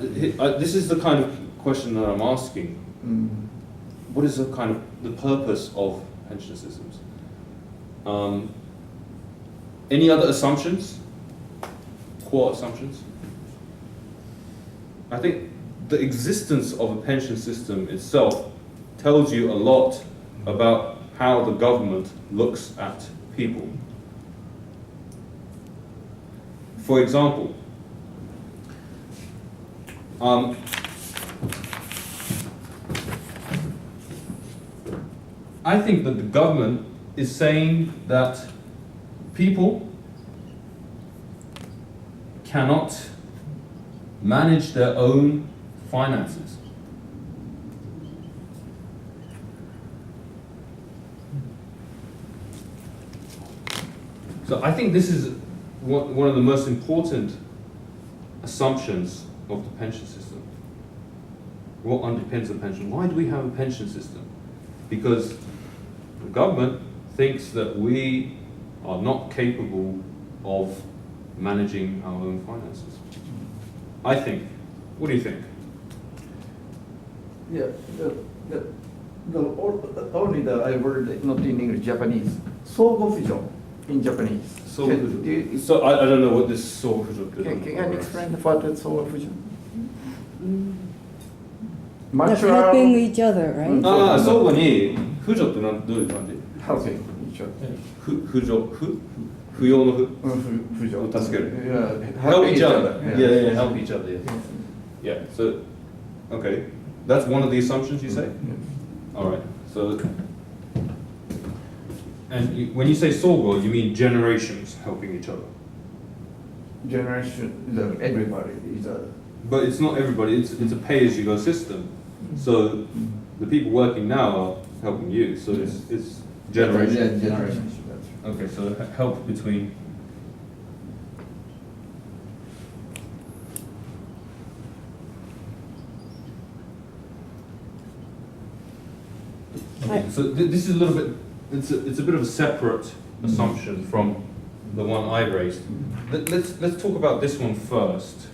this is the kind of question that I'm asking. What is the kind of the purpose of pension systems? Any other assumptions? Core assumptions? I think the existence of a pension system itself tells you a lot about how the government looks at people. For example, I think that the government is saying that people cannot manage their own finances. So I think this is one of the most important assumptions of the pension system. What underpins the pension? Why do we have a pension system? Because the government thinks that we are not capable of managing our own finances. I think. What do you think? Yeah, only I word not in English, Japanese. 相互扶助. in Japanese. So, Can so I don't know what this sofujo is. can you explain what is sofujo? Like Mature helping each other, right? ああ、相互に、扶助ってどういう感じ helping each other. 扶助不要の不 Fujo. 助ける Yeah. Help each other. Yeah. Yeah, help each other. Yeah. So, okay. That's one of the assumptions you say? All right. So, and when you say sogo, you mean generations helping each other. Generation, everybody is a. But it's not everybody, it's a pay-as-you-go system. So the people working now are helping you, so it's generation. Yeah, generation. Okay, so help between. Okay, so this is a little bit, it's a bit of a separate assumption from the one I raised. Let's talk about this one first.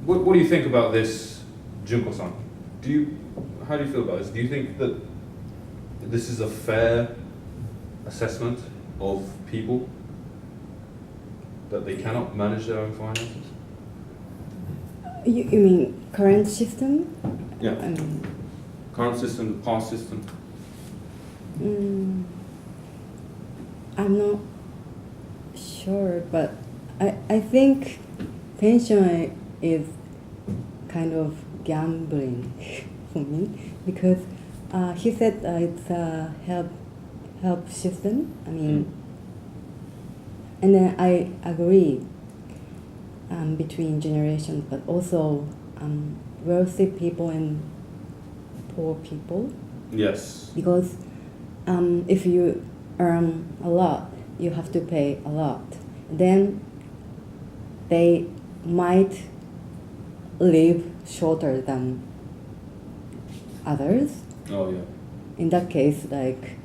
What do you think about this, Junko-san? How do you feel about this? Do you think that this is a fair assessment of people, that they cannot manage their own finances? You mean current system? Yeah. I mean, Current system, past system. I'm not sure, but I think pension is kind of gambling for me, because he said it's a help system. I mean, and then I agree between generations, but also wealthy people and poor people. Yes. Because if you earn a lot, you have to pay a lot. Then they might live shorter than others. Oh yeah. In that case, like,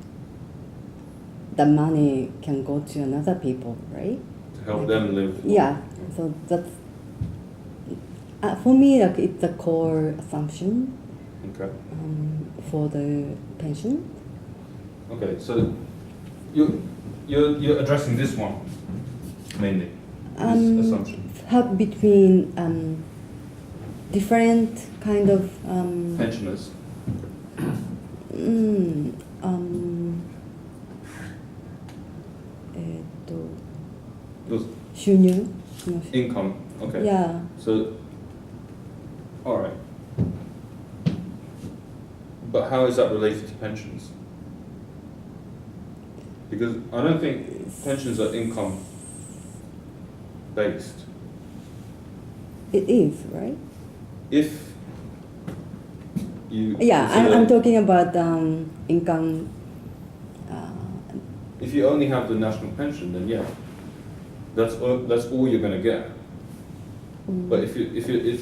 the money can go to another people, right? To help them live. Yeah. So that's for me, like, it's a core assumption Okay. for the pension. Okay, so you're addressing this one mainly. This assumption. Help between different kind of Pensioners. 収入 Income. Okay. Yeah. So, all right. But how is that related to pensions? Because I don't think pensions are income based. It is, right? If you Yeah, consider- I'm talking about income. If you only have the national pension, then yeah, that's all you're gonna get. But if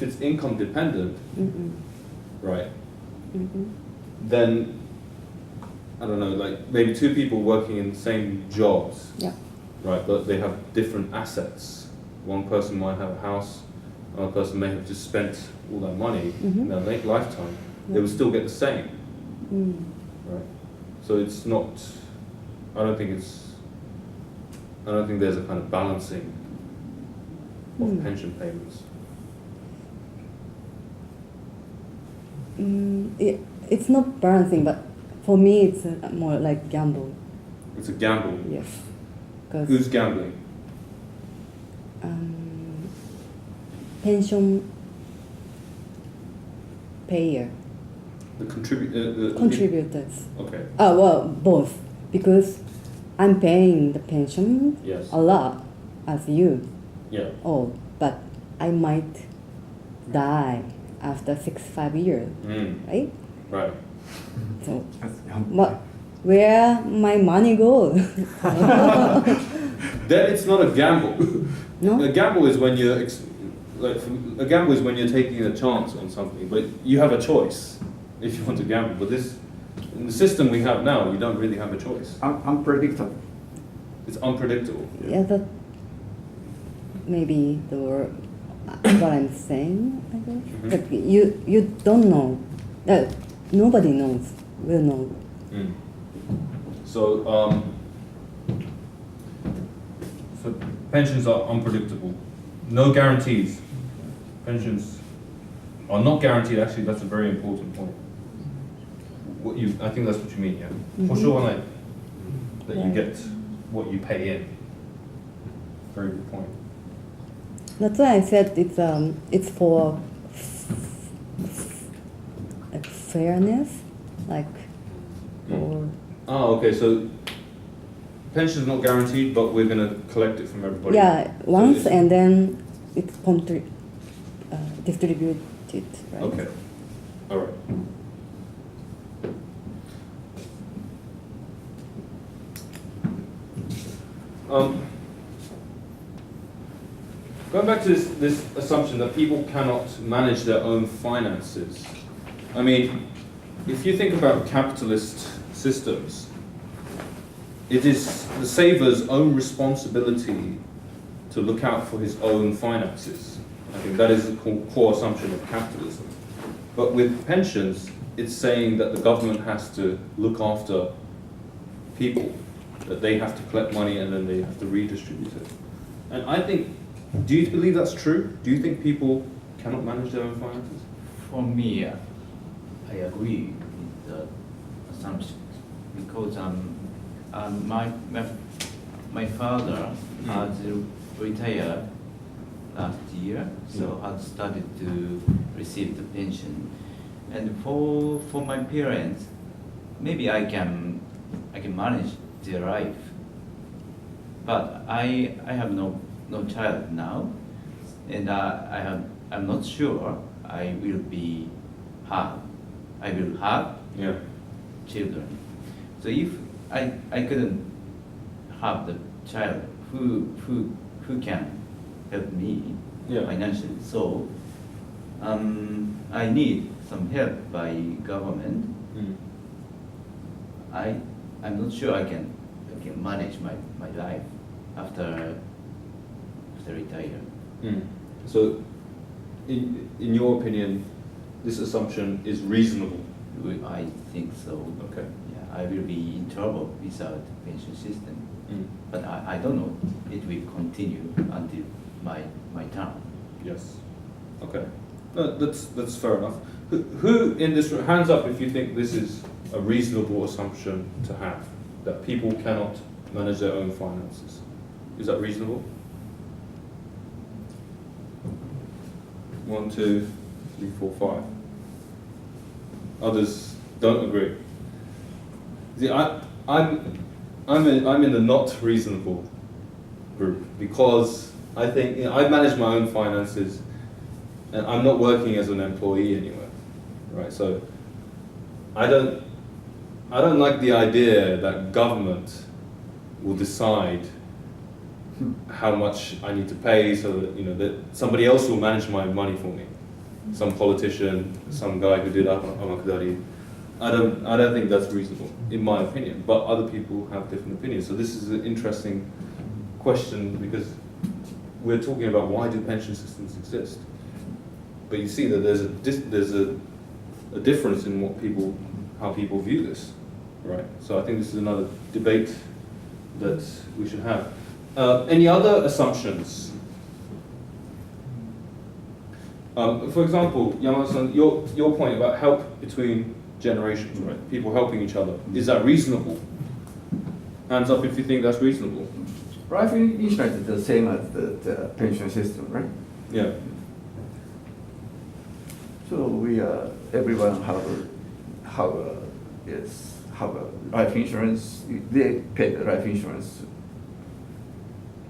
it's income dependent, right? Then I don't know, like maybe two people working in the same jobs, Yeah. right? But they have different assets. One person might have a house, another person may have just spent all that money in their lifetime. They will still get the same, right? So it's not. I don't think there's a kind of balancing of pension payments. It's not balancing, but for me, it's more like gamble. It's a gamble. Yes. 'Cause, Who's gambling? pension payer, The contributors. Okay. well, both, because I'm paying the pension Yes. a lot as you Yeah. all, but I might die after 6-5 years, right? Right. So where my money goes? Then it's not a gamble. No? A gamble is when you're taking a chance on something, but you have a choice if you want to gamble. But in the system we have now, you don't really have a choice. Unpredictable. It's unpredictable. Yeah, that maybe the word what I'm saying, I guess. Like you don't know. Nobody knows. Will know. So So pensions are unpredictable. No guarantees. Pensions are not guaranteed. Actually, that's a very important point. I think that's what you mean, yeah? Mhm. 保証はない that you Right. get what you pay in. Very good point. That's why I said it's for like fairness, like for Okay, so pension is not guaranteed, but we're going to collect it from everybody. yeah So once it's- and then it's distributed, right? Okay, all right. Going back to this assumption that people cannot manage their own finances. I mean, if you think about capitalist systems, it is the saver's own responsibility to look out for his own finances. I think that is a core assumption of capitalism. But with pensions, it's saying that the government has to look after people, that they have to collect money and then they have to redistribute it. And I think, do you believe that's true? Do you think people cannot manage their own finances? For me, I agree with the assumption because my father has retired last year, so had started to receive the pension. And for my parents, maybe I can manage their life, but I have no child now, and I'm not sure I will have Yeah. children. So if I couldn't have the child, who can help me Yeah. financially? So I need some help by government. I'm not sure I can manage my life after retire. So, in your opinion, this assumption is reasonable? I think so. Okay. Yeah, I will be in trouble without pension system. But I don't know. It will continue until my term. Yes. Okay. No, that's fair enough. Who in this room, hands up if you think this is a reasonable assumption to have, that people cannot manage their own finances. Is that reasonable? 1, 2, 3, 4, 5. Others don't agree. See, I'm in the not reasonable group because I think I manage my own finances, and I'm not working as an employee anywhere, right? So I don't like the idea that government will decide how much I need to pay, so that that somebody else will manage my money for me. Some politician, some guy who did Amakudari. I don't think that's reasonable, in my opinion. But other people have different opinions. So this is an interesting question because we're talking about why do pension systems exist. But you see that there's a difference in how people view this, right? So I think this is another debate that we should have. Any other assumptions? For example, Yamada-san, your point about help between generations, right? People helping each other. Is that reasonable? Hands up if you think that's reasonable. Life insurance is the same as the pension system, right? Yeah. So everyone have a life insurance. They pay the life insurance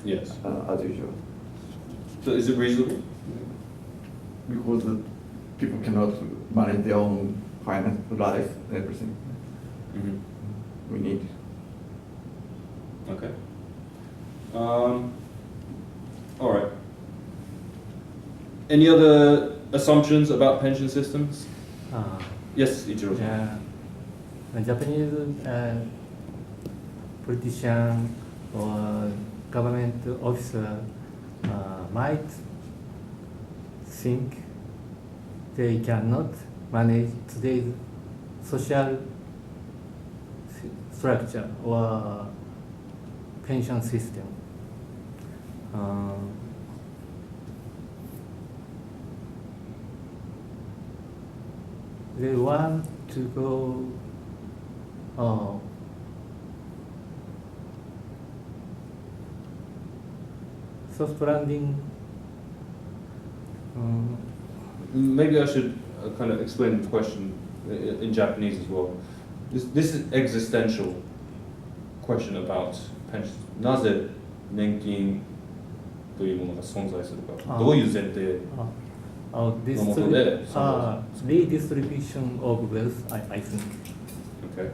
Yes. as usual, So is it reasonable? because the people cannot manage their own finance, life, everything. Mm-hmm. We need. Okay. All right. Any other assumptions about pension systems? Yes, Ichiro. The Japanese politician or government officer might think they cannot manage today's social structure or pension system. they want to go soft landing. Maybe I should kind of explain the question in Japanese as well. This is existential question about pension. なぜ年金というものが存在するか。どういう前提のもとで存在するか。Redistribution of wealth, I think. Okay.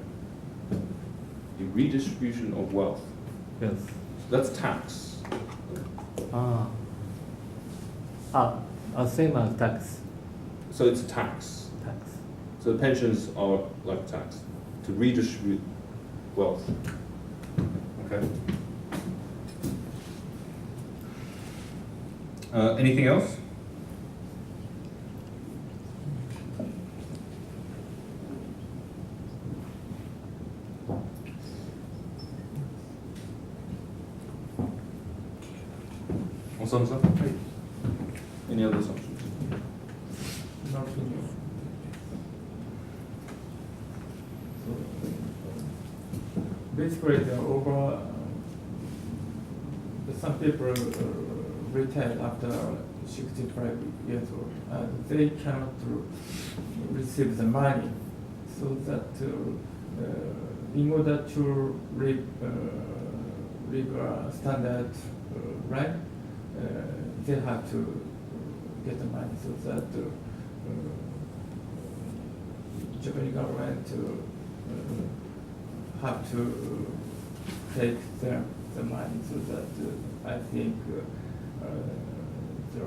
The redistribution of wealth. Yes. That's tax. Same as tax. So it's tax. Tax. So pensions are like tax to redistribute wealth. Okay. Anything else? Osamu-san? Any other assumptions? Nothing. Basically, some people retire after 65 years old. They cannot receive the money, so that in order to live a standard life, they have to get the money, so that Japanese government have to take the money, so that I think the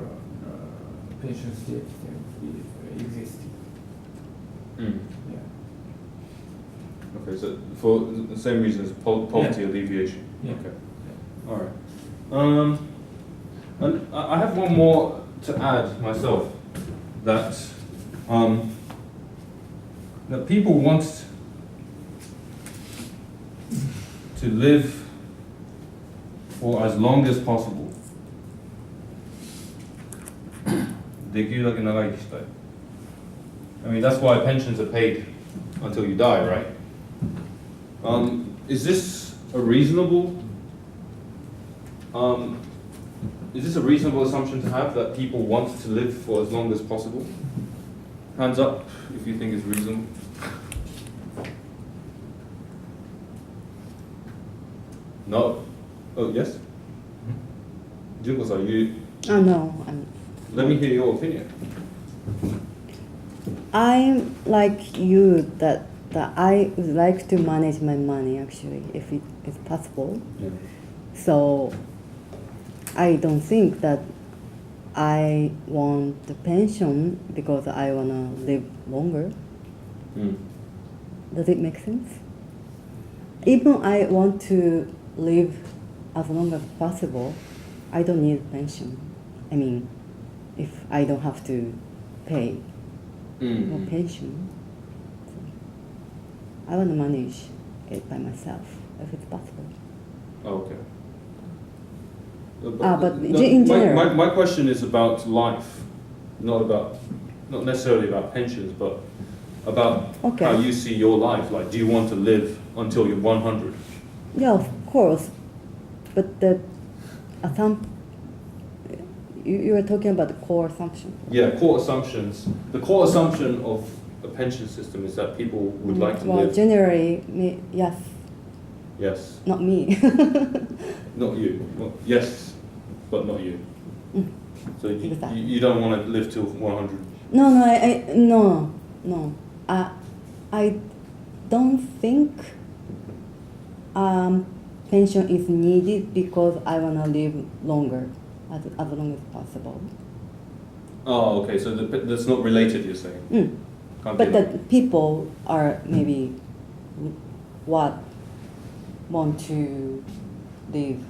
pension system is existing. Yeah. Okay, so for the same reason as poverty alleviation. Yeah. Okay. All right. And I have one more to add myself, that that people want to live for as long as possible. できるだけ長生きしたい. I mean, that's why pensions are paid until you die, right? Is this a reasonable assumption to have, that people want to live for as long as possible? Hands up if you think it's reasonable. No? Oh, yes? Junko-san, you... No. Let me hear your opinion. I'm like you, that I would like to manage my money, actually, if it is possible. Yeah. So I don't think that I want the pension because I want to live longer. Does it make sense? Even I want to live as long as possible, I don't need pension. I mean, if I don't have to pay no pension. So I want to manage it by myself, if it's possible. Okay. But in general... My question is about life, not necessarily about pensions, but about how you see your life. Like, do you want to live until you're 100? Yeah, of course. But the you are talking about the core assumption. Yeah, core assumptions. The core assumption of a pension system is that people would like to live. Well, generally, yes. Yes. Not me. Not you. Well, yes, but not you. So Exactly. you don't want to live till 100? No. I don't think pension is needed because I want to live longer, as long as possible. Oh, okay. So that's not related, you're saying? But the people are maybe want to live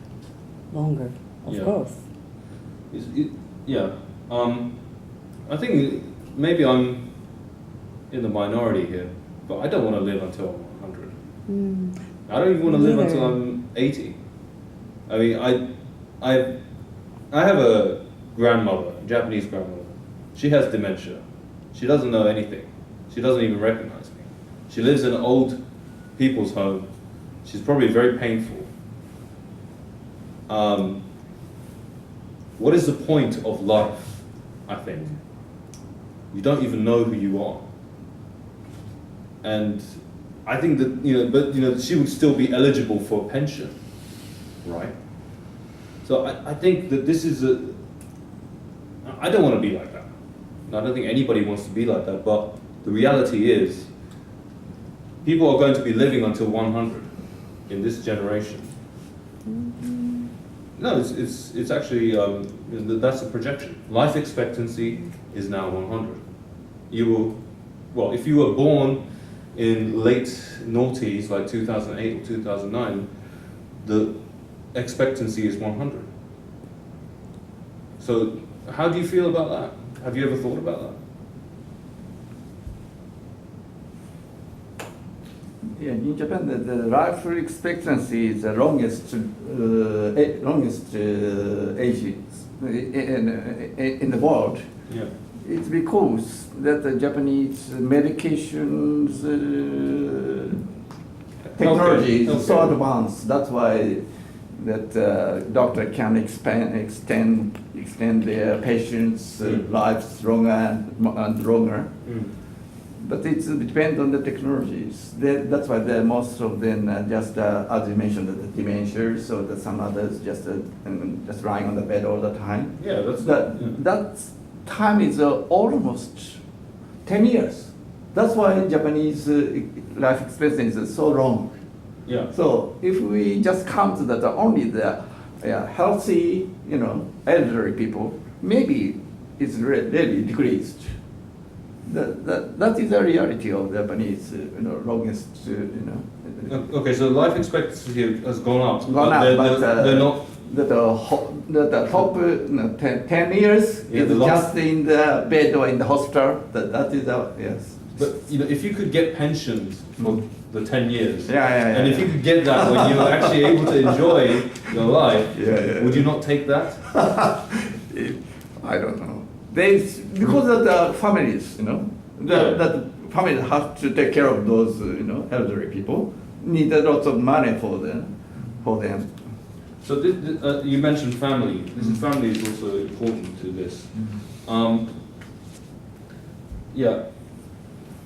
longer, of course. I think maybe I'm in the minority here, but I don't want to live until I'm 100. I don't even want to live until I'm 80. I mean, I have a grandmother, a Japanese grandmother. She has dementia. She doesn't know anything. She doesn't even recognize me. She lives in an old people's home. She's probably very painful. What is the point of life, I think? You don't even know who you are. And I think that, she would still be eligible for a pension, right? So I think that this is I don't want to be like that. I don't think anybody wants to be like that, but the reality is, people are going to be living until 100 in this generation. No, it's actually, that's a projection. Life expectancy is now 100. If you were born in late noughties, like 2008 or 2009, the expectancy is 100. So how do you feel about that? Have you ever thought about that? Yeah, in Japan, the life expectancy is the longest age in the world. Yeah. It's because that the Japanese medications technology is so advanced. That's why that doctor can extend their patients' lives longer and longer. But it depends on the technologies. That's why most of them just, as you mentioned, the dementia, so that some others just lying on the bed all the time. Yeah, that time is almost 10 years. That's why Japanese life expectancy is so long. Yeah. So if we just count that only the healthy, elderly people, maybe it's really decreased. That is the reality of Japanese, longest, Okay, so life expectancy has gone up. They're not. The top 10 years is just in the bed or in the hospital. That is yes. But if you could get pensions for the 10 years, and if you could get that when you're actually able to enjoy your life, would you not take that? I don't know. Because of the families, that families have to take care of those, elderly people, need a lot of money for them. So you mentioned family. Family is also important to this.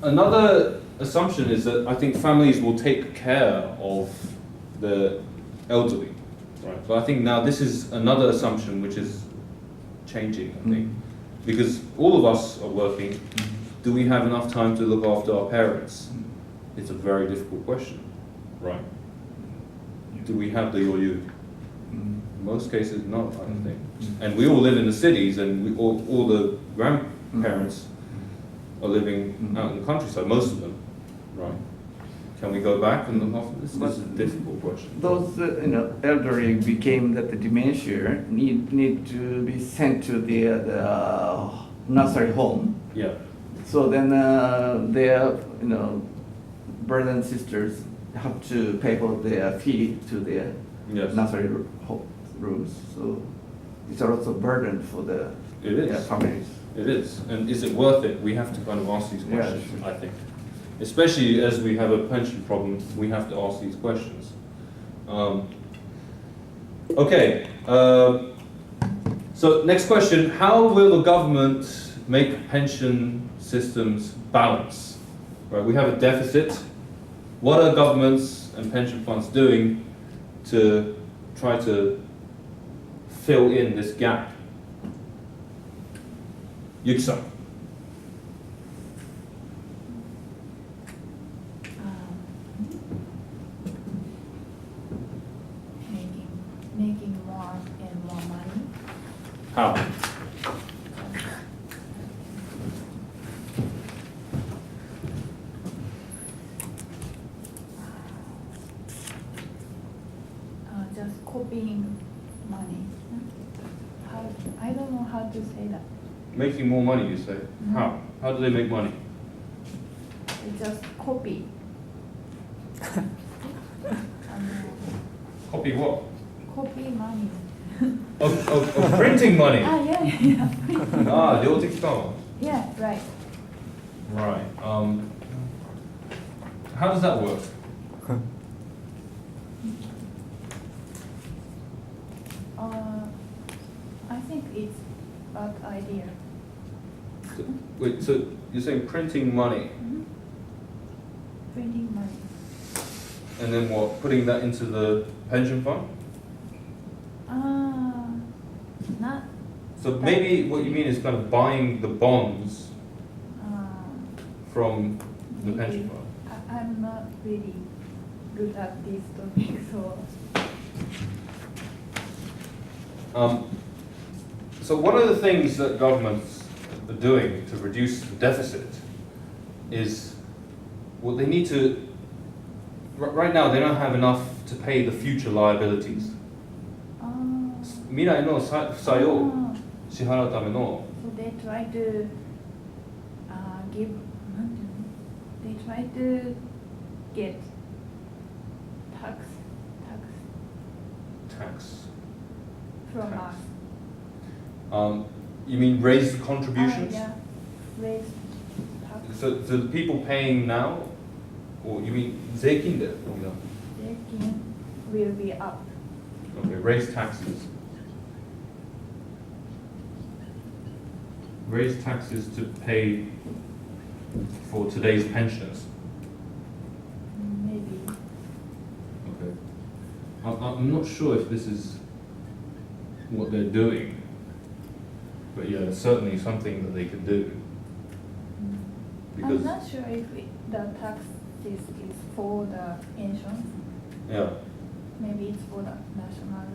Another assumption is that I think families will take care of the elderly, right? But I think now this is another assumption which is changing, I think. Because all of us are working. Do we have enough time to look after our parents? It's a very difficult question, right? Do we have the yoyu? In most cases, no, I don't think. And we all live in the cities, and all the grandparents are living out in the countryside, most of them, right? Can we go back and look after this? This is a difficult question. Those elderly became that the dementia need to be sent to the nursery home. Yeah. So then their brothers and sisters have to pay for their fee to their nursery rooms. So it's a lot of burden for the families. It is. And is it worth it? We have to kind of ask these questions, I think. Especially as we have a pension problem, we have to ask these questions. So next question, how will the government make pension systems balance? Right, we have a deficit. What are governments and pension funds doing to try to fill in this gap? Yuki-san. Making more and more money. How? Just copying money. I don't know how to say that. Making more money, you say? How? How do they make money? They just copy. Copy what? Copy money. Of printing money. Yeah. 量的緩和. Yeah, right. Right. How does that work? I think it's bad idea. Wait, so you're saying printing money, Printing money. and then what? Putting that into the pension fund? Not. So maybe what you mean is kind of buying the bonds from the pension fund. I'm not really good at this topic, so. So one of the things that governments are doing to reduce the deficit is, well, they need to, right now they don't have enough to pay the future liabilities. 未来の負債を支払うための So they try to give, they try to get tax tax. from Tax. us. You mean raise contributions? Yeah, raise tax. So the people paying now, or you mean 税金で? Taking will be up. Okay, raise taxes. Raise taxes to pay for today's pensioners. Maybe. Okay. I'm not sure if this is what they're doing, but yeah, it's certainly something that they could do. I'm not sure if the tax is for the pensions. Yeah. Maybe it's for the national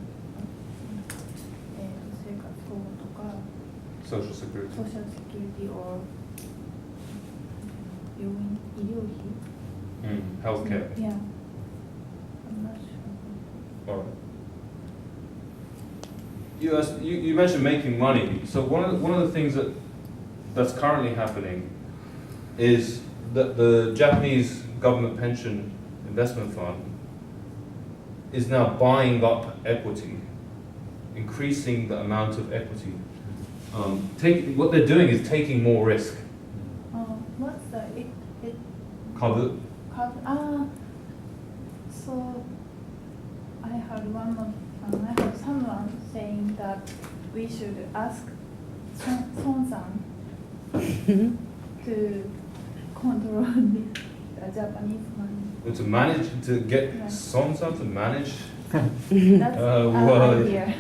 生活保護とか Social security. social security or 病院医療費 Healthcare. Yeah. I'm not sure. All right. You mentioned making money. So one of the things that's currently happening is that the Japanese government pension investment fund is now buying up equity, increasing the amount of equity. What they're doing is taking more risk. What's the Kabu. So I heard I heard someone saying that we should ask Son-san to control the Japanese money. To manage, to get Yeah. Son-san to manage. That's well, an idea.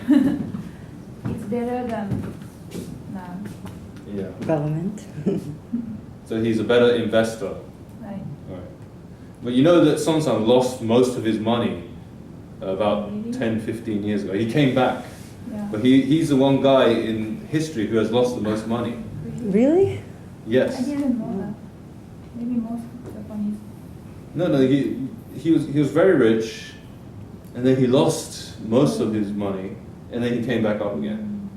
It's better than now, Yeah. Government. So he's a better investor. right? Right. But you know that Son-san lost most of his money about Really? 10, 15 years ago. He came back, Yeah. but he's the one guy in history who has lost the most money. Really? Yes. I didn't know that. Maybe most Japanese. No, he was very rich, and then he lost most of his money, and then he came back up again,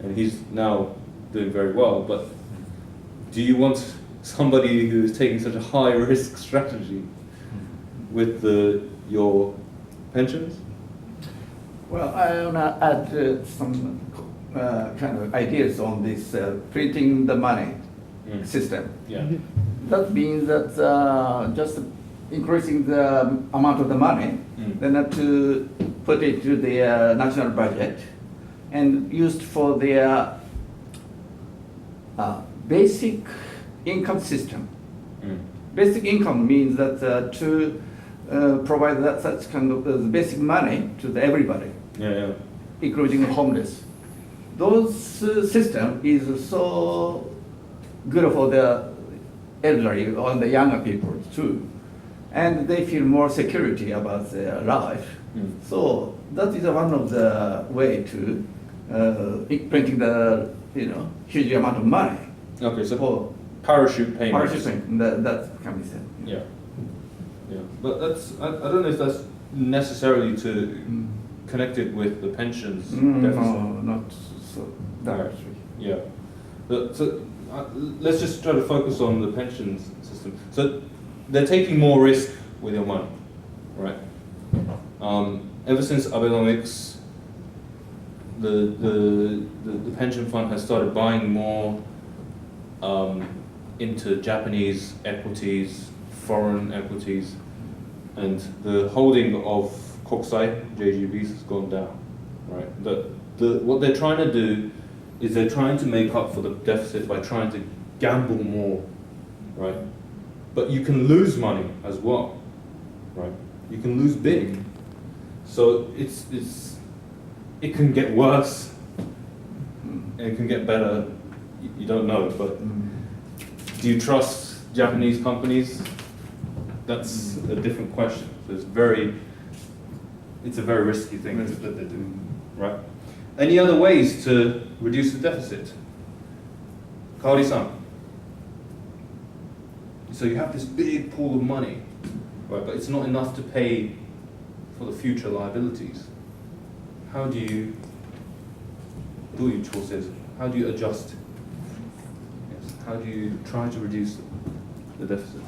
and he's now doing very well. But do you want somebody who is taking such a high risk strategy with your pensions? Well, I want to add some kind of ideas on this printing the money system. Yeah. That means that just increasing the amount of the money, then have to put it to the national budget and used for their basic income system. Basic income means that to provide that such kind of basic money to everybody, Yeah. including homeless. Those system is so good for the elderly or the younger people too, and they feel more security about their life. So that is one of the way to printing the huge amount of money. Okay, so For parachute payments. participation, that can be said. Yeah. Yeah. But I don't know if that's necessarily to connected with the pensions deficit. No, not so directly. Yeah. So let's just try to focus on the pensions system. So they're taking more risk with your money, right? Ever since Abenomics, the pension fund has started buying more into Japanese equities, foreign equities, and the holding of Kokusai JGBs has gone down. Right. What they're trying to do is they're trying to make up for the deficit by trying to gamble more, right? But you can lose money as well, right? You can lose big. So it can get worse, and it can get better. You don't know, but do you trust Japanese companies? That's a different question. So it's a very risky thing that they do, right? Any other ways to reduce the deficit? Kaori-san. So you have this big pool of money, right? But it's not enough to pay for the future liabilities. How do you how do you adjust? Yes. How do you try to reduce the deficit?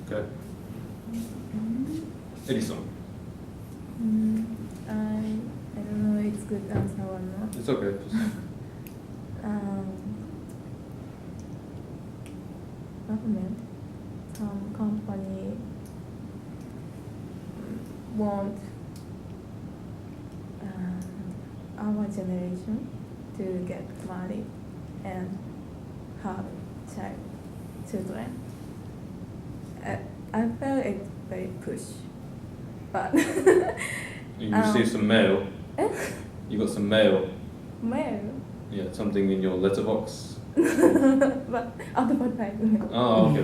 Okay. Edison. I don't know if it's good answer or not. It's okay. Government, some company want our generation to get married and have children. I felt it very push, but You received some mail. You got some mail. mail, Yeah, something in your letterbox. but advertisement. Oh, okay.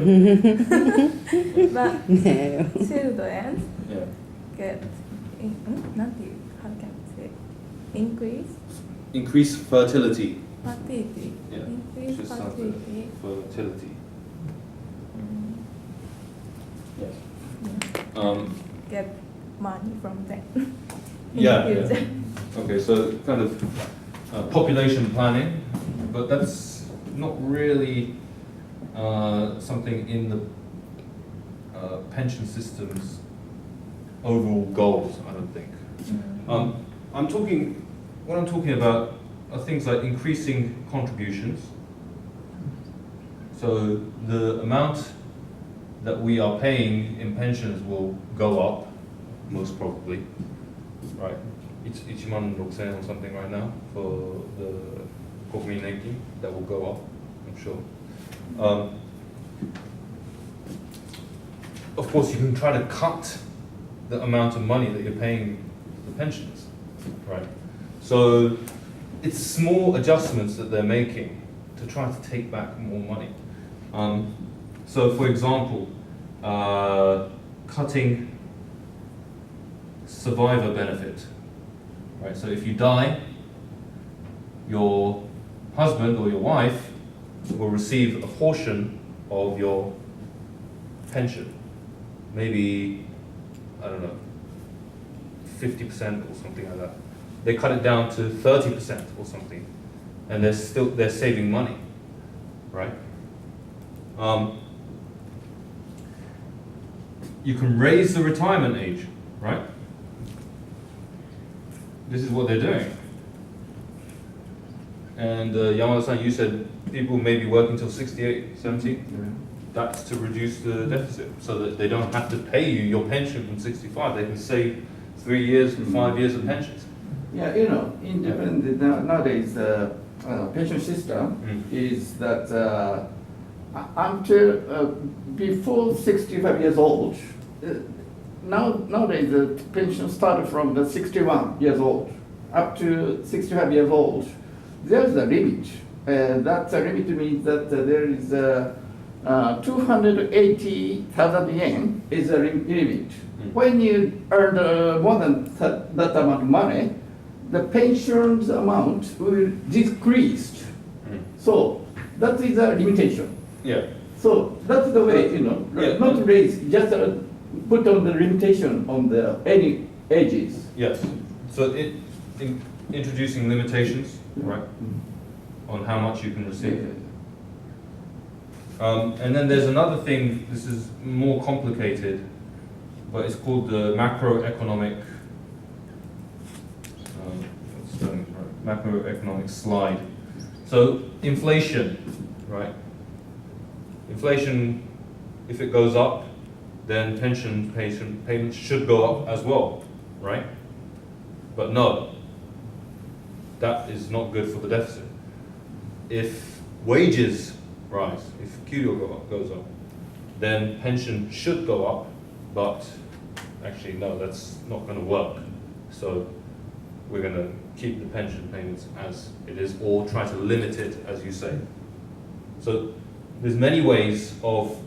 But No. children Yeah. get how can I say Increase fertility. fertility, Yeah. increase Just sounds like fertility. fertility. Yes. Get money from them. in Yeah, the future. Okay, so kind of population planning, but that's not really something in the pension system's overall goals, I don't think. What I'm talking about are things like increasing contributions. So the amount that we are paying in pensions will go up, most probably, right? It's 16,000 or something right now for the Kokumin Nenkin, that will go up, I'm sure. Of course, you can try to cut the amount of money that you're paying the pensions, right? So it's small adjustments that they're making to try to take back more money. So for example, cutting survivor benefit, right? So if you die, your husband or your wife will receive a portion of your pension. Maybe, I don't know, 50% or something like that. They cut it down to 30% or something, and they're saving money, right? You can raise the retirement age, right? This is what they're doing. And Yamada-san, you said people may be working till 68, 70. That's to reduce the deficit, so that they don't have to pay you your pension from 65. They can save 3 years and 5 years of pensions. Yeah, you know, in Japan nowadays, pension system is that until before 65 years old, nowadays the pension started from the 61 years old up to 65 years old. There's a limit. That limit means that there is 280,000 yen is a limit. When you earn more than that amount of money, the pension's amount will decrease. So that is a limitation. Yeah. So that's the way, you know, Yeah. not raise, just put on the limitation on the any ages. Yes. So introducing limitations, right, on how much you can receive. And then there's another thing, this is more complicated, but it's called the macroeconomic macroeconomic slide. So inflation, right? Inflation, if it goes up, then pension payments should go up as well, right? But no, that is not good for the deficit. If wages rise, if Kyūryō goes up, then pension should go up, but actually no, that's not going to work. So we're going to keep the pension payments as it is, or try to limit it, as you say. So there's many ways of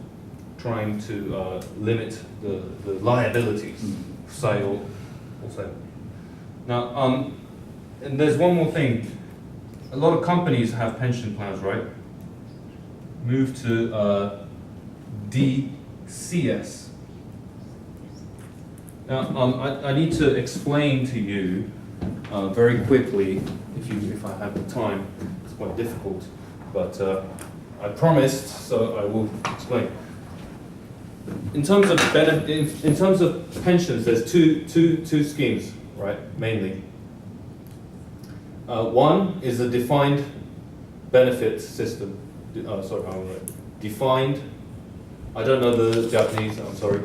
trying to limit the liabilities, sale or sale. Now, and there's one more thing. A lot of companies have pension plans, right? Move to DCS. Now, I need to explain to you very quickly, if I have the time. It's quite difficult, but I promised, so I will explain. In terms of in terms of pensions, there's two schemes, right? Mainly. One is a defined benefit system. Defined. I don't know the Japanese. I'm sorry.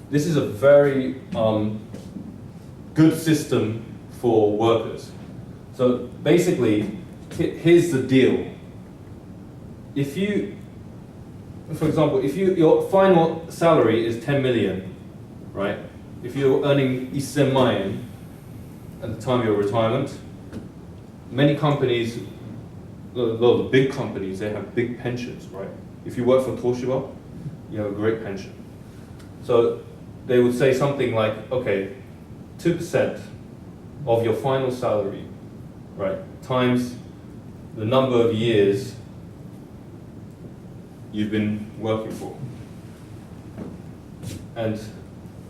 This is a very good system for workers. So basically, here's the deal. If you, for example, if your final salary is 10 million, right? If you're earning 1,000,000 yen at the time of your retirement, many companies, a lot of the big companies, they have big pensions, right? If you work for Toshiba, you have a great pension. So they would say something like, okay, 2% of your final salary, right, times the number of years you've been working for. And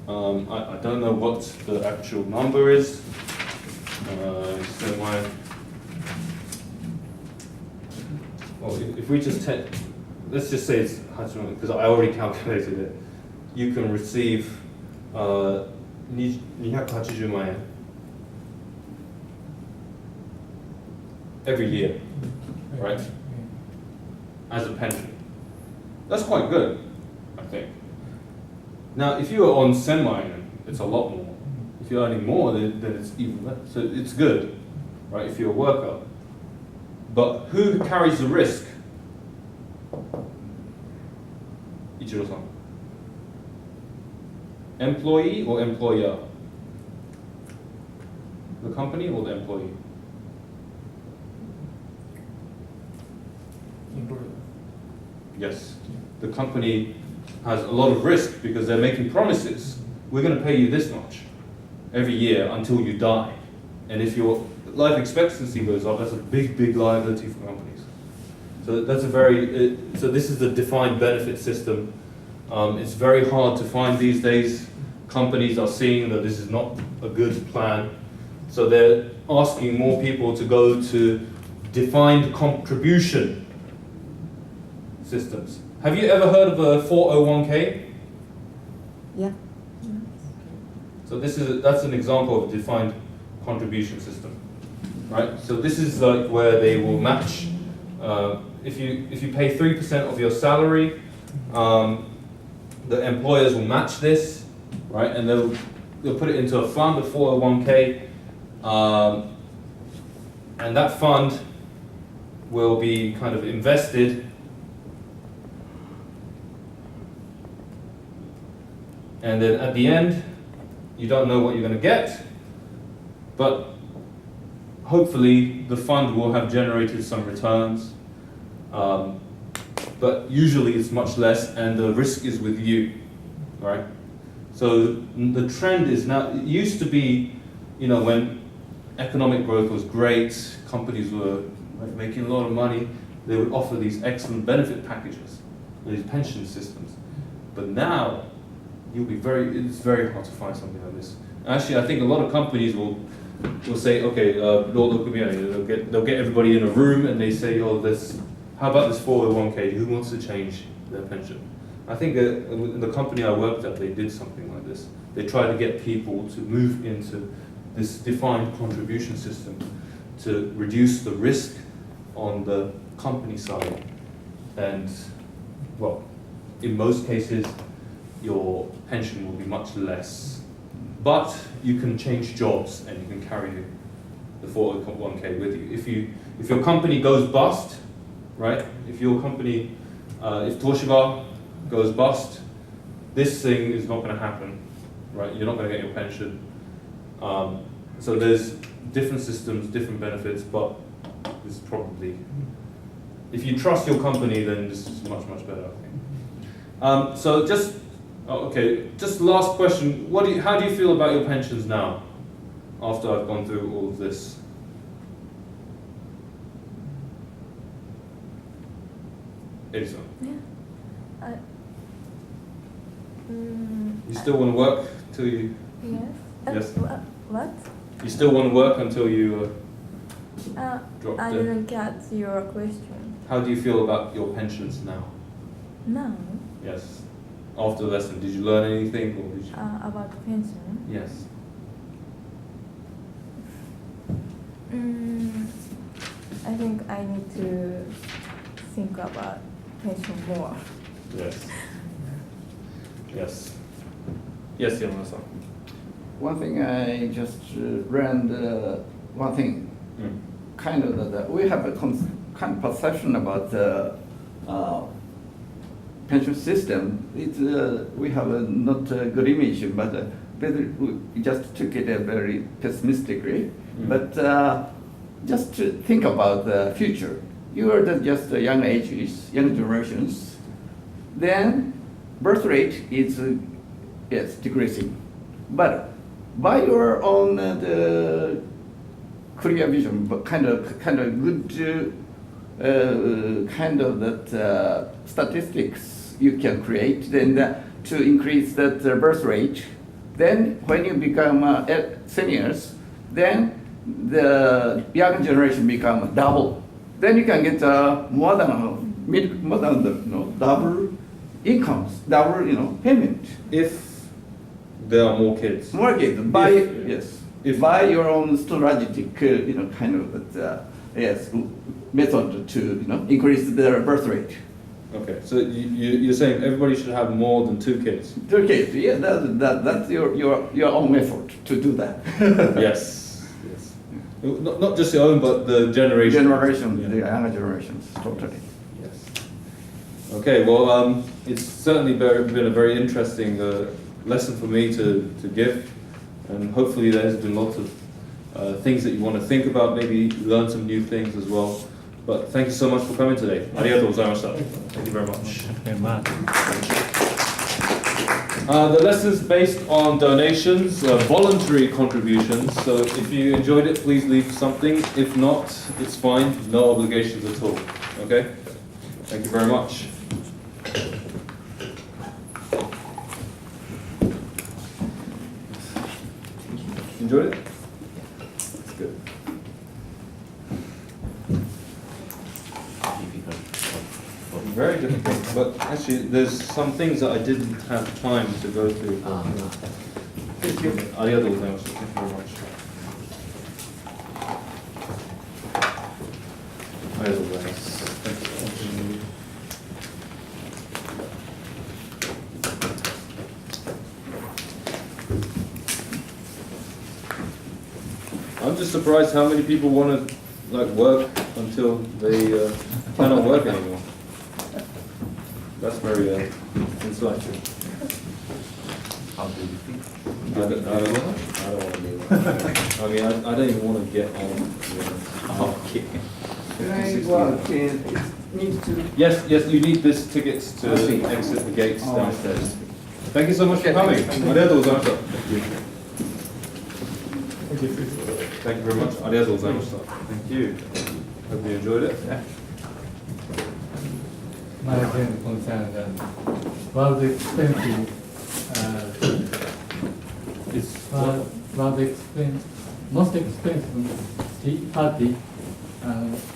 I don't know what the actual number is. If we just let's just say it's 800, because I already calculated it. You can receive 280万円 every year, right? As a pension. That's quite good, I think. Now, if you are on 1,000,000 yen, it's a lot more. If you're earning more, then it's even less. So it's good, right, if you're a worker. But who carries the risk? Ichiro-san. Employee or employer? The company or the employee? Yes. The company has a lot of risk because they're making promises. We're going to pay you this much every year until you die. And if your life expectancy goes up, that's a big, big liability for companies. So that's a very, so this is the defined benefit system. It's very hard to find these days. Companies are seeing that this is not a good plan. So they're asking more people to go to defined contribution systems. Have you ever heard of a 401k? Yeah. So that's an example of a defined contribution system, right? So this is like where they will match. If you pay 3% of your salary, the employers will match this, right? And they'll put it into a fund, a 401k, and that fund will be kind of invested. And then at the end, you don't know what you're going to get, but hopefully the fund will have generated some returns. But usually it's much less, and the risk is with you, right? So the trend is now, it used to be, when economic growth was great, companies were making a lot of money, they would offer these excellent benefit packages, these pension systems. But now, it's very hard to find something like this. Actually, I think a lot of companies will say, okay, they'll get everybody in a room and they say, oh, how about this 401k? Who wants to change their pension? I think the company I worked at, they did something like this. They tried to get people to move into this defined contribution system to reduce the risk on the company side. And, well, in most cases, your pension will be much less. But you can change jobs and you can carry the 401k with you. If your company goes bust, right? If your company, if Toshiba goes bust, this thing is not going to happen, right? You're not going to get your pension. So there's different systems, different benefits, but this is probably, if you trust your company, then this is much, much better, I think. So just last question. How do you feel about your pensions now, after I've gone through all of this? Edison? Yeah. You still want to work till you? Yes. Yes. What? You still want to work until you drop I dead? didn't catch your question. How do you feel about your pensions now? No. Yes. After the lesson, did you learn anything, or did you? About pension. Yes. I think I need to think about pension more. Yes. Yes. Yes, Yamada-san. One thing I just learned, one thing, kind of that we have a kind of perception about the pension system. We have not a good image, but we just took it very pessimistically. But just to think about the future, you are just young ages, young generations. Then birth rate is decreasing, but by your own the clear vision, but kind of good kind of that statistics you can create, then to increase that birth rate. Then when you become seniors, then the young generation become double. Then you can get more than double incomes, double payment. If there are more kids. More kids by by your own strategic kind of method to increase their birth rate. Okay, so you're saying everybody should have more than 2 kids? 2 kids, yeah, that's your own effort to do that. Yes. Not just your own, but the generation. The younger generations, totally. Yes. Okay, well, it's certainly been a very interesting lesson for me to give, and hopefully there's been lots of things that you want to think about, maybe learn some new things as well. But thank you so much for coming today. Arigatou gozaimashita. Thank you very much. Very much. The lesson's based on donations, voluntary contributions, so if you enjoyed it, please leave something. If not, it's fine, no obligations at all. Okay? Thank you very much. Enjoyed it? That's good. Very difficult, but actually there's some things that I didn't have time to go through. Thank you. Arigatou gozaimashita. Thank you very much. Arigatou gozaimashita. Thank you so much. I'm just surprised how many people want to work until they cannot work anymore. That's very insightful. How do you think? I don't want to do that. I mean, I don't even want to get on. Okay. Yes, you need this tickets to exit the gates downstairs. Thank you so much for coming. Arigatou gozaimashita. Thank you very much. Arigatou gozaimashita. Thank you. Hope you enjoyed it. my friend concerned that was expensive. It's Was most expensive tea party.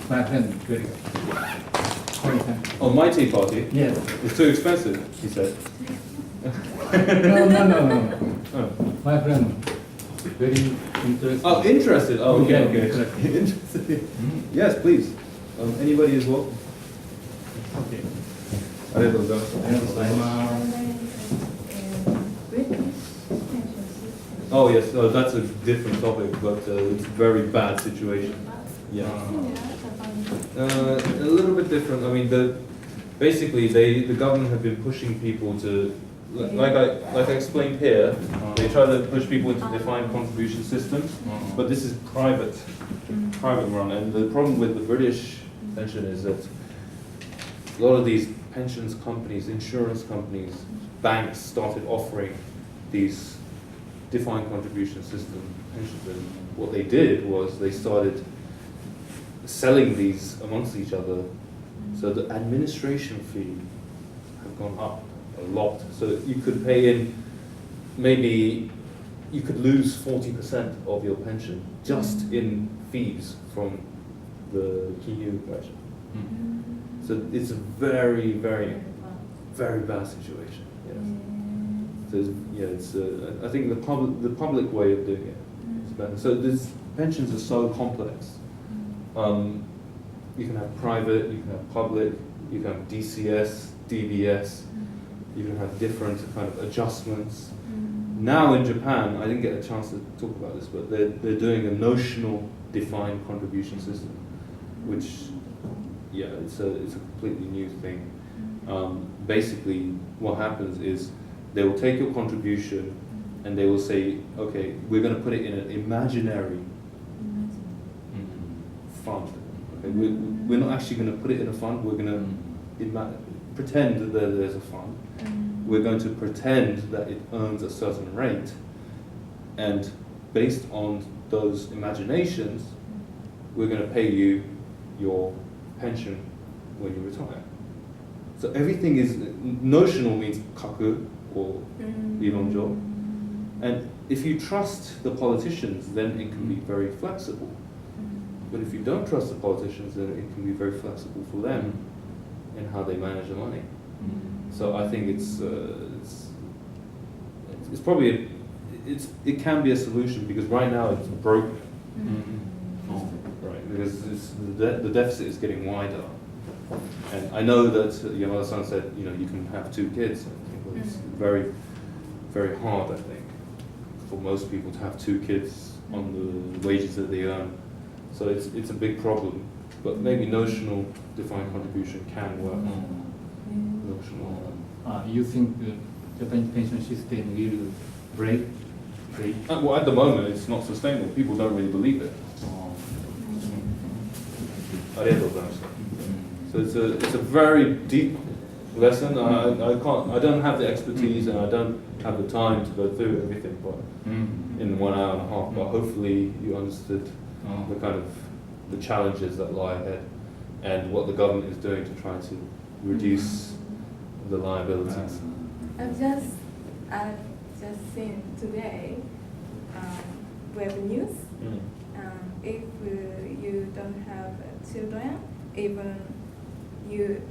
My friend very concerned. oh, my tea party. Yes. It's too expensive, he said. No. Oh. My friend very interested. Oh, interested. Oh, okay, Yeah, okay. interested. Interested. Yes, please. Anybody as well? Okay. ありがとうございます。ありがとうございます。 British pension system. Oh yes, that's a different topic, but it's a very bad situation. Yeah. A little bit different. I mean, basically the government have been pushing people to, like I explained here, they try to push people into defined contribution systems, but this is private run, and the problem with the British pension is that a lot of these pensions companies, insurance companies, banks started offering these defined contribution system pensions, and what they did was they started selling these amongst each other, so the administration fee have gone up a lot. So you could pay in, maybe you could lose 40% of your pension just in fees from the Kinyu version. So it's a very, very, very bad situation. Yes. So it's, I think the public way of doing it is better. So these pensions are so complex. You can have private, you can have public, you can have DCS, DBS, you can have different kind of adjustments. Now in Japan, I didn't get a chance to talk about this, but they're doing a notional defined contribution system, which, yeah, it's a completely new thing. Basically, what happens is they will take your contribution and they will say, okay, we're going to put it in an imaginary fund. Okay, we're not actually going to put it in a fund. We're going to pretend that there's a fund. We're going to pretend that it earns a certain rate, and based on those imaginations, we're going to pay you your pension when you retire. So everything is notional, means kaku or ironjo, and if you trust the politicians, then it can be very flexible. But if you don't trust the politicians, then it can be very flexible for them in how they manage the money. So I think it's probably it can be a solution, because right now it's broken. Right, because the deficit is getting wider, and I know that Yamada-san said you can have 2 kids. But it's very, very hard, I think, for most people to have 2 kids on the wages that they earn. So it's a big problem. But maybe notional defined contribution can work. Notional. You think the Japanese pension system will break? Well, at the moment, it's not sustainable. People don't really believe it. So it's a very deep lesson. I don't have the expertise, and I don't have the time to go through everything, but in 1 hour and a half. But hopefully, you understood the kind of the challenges that lie ahead, and what the government is doing to try to reduce the liabilities. I've just seen today web news. If you don't have children, even you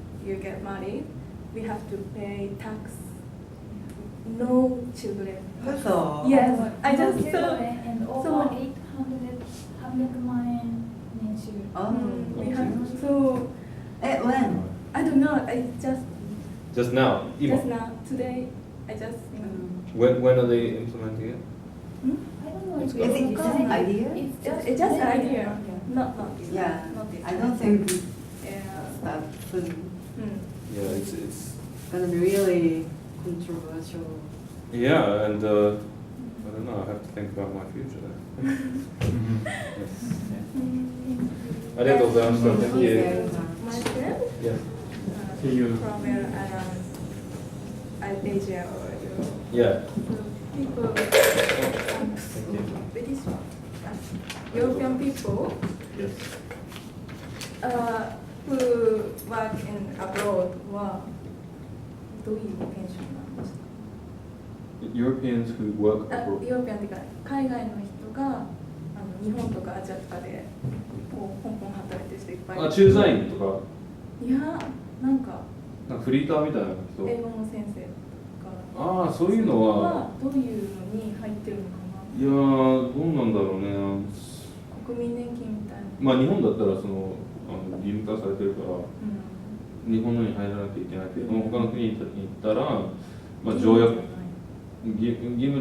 get married, we have to pay tax. No children. Yes, I just saw. And over So 800万円年収。 we have so. When? I don't know. I Just now, just now today. I just. when are they implementing it? I don't know if Is it just an idea? It's just an idea. Not this. Yeah, Not this. I don't think it's Yeah. that soon. Yeah, it's Gonna be really controversial. yeah, and I don't know. I have to think about my future then. Thank you. My friend. Yes. See you. From around Asia or Europe. Yeah. People, British, European people, Yes. who work in abroad はどういうペンションなんですか？ Europeans who work あ、 abroad. ヨーロピアンっていうか海外の人が日本とかアジアとかでこう香港働いてる人いっぱいいる。あ、駐在員とか、いやなんかなんかフリーターみたいな人。英語の先生とか。ああ、そういうのは。どういうのに入ってるのかな。いやー、どうなんだろうね。国民年金みたいな。まあ日本だったらその義務化されてるから、うん、日本のに入らなきゃいけないけど、他の国に行ったら、まあ条約義務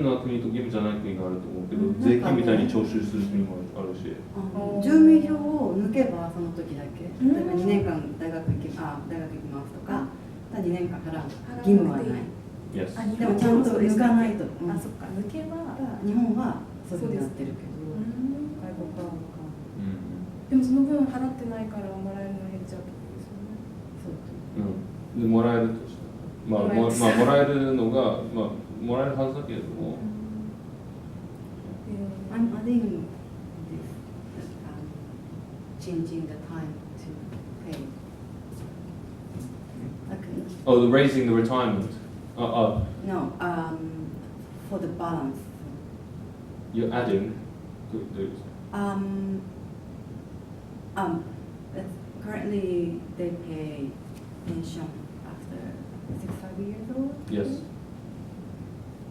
な国と義務じゃない国があると思うけど、税金みたいに徴収する国もあるし。住民票を抜けばその時だけ、例えば2年間大学行きますとか、2年間払う義務はない。Yes. でもちゃんと抜かないと。あ、そっか、抜けば。日本はそういうふうになってるけど、外国はでもその分払ってないからもらえるの減っちゃうってことですよね。そう。でもらえるとしたら、もらえるのが、もらえるはずだけれども。I'm adding this, changing the time to pay. Okay. Oh, the raising the retirement. No, for the balance. You're adding. Currently they pay pension after 65 years old. Yes.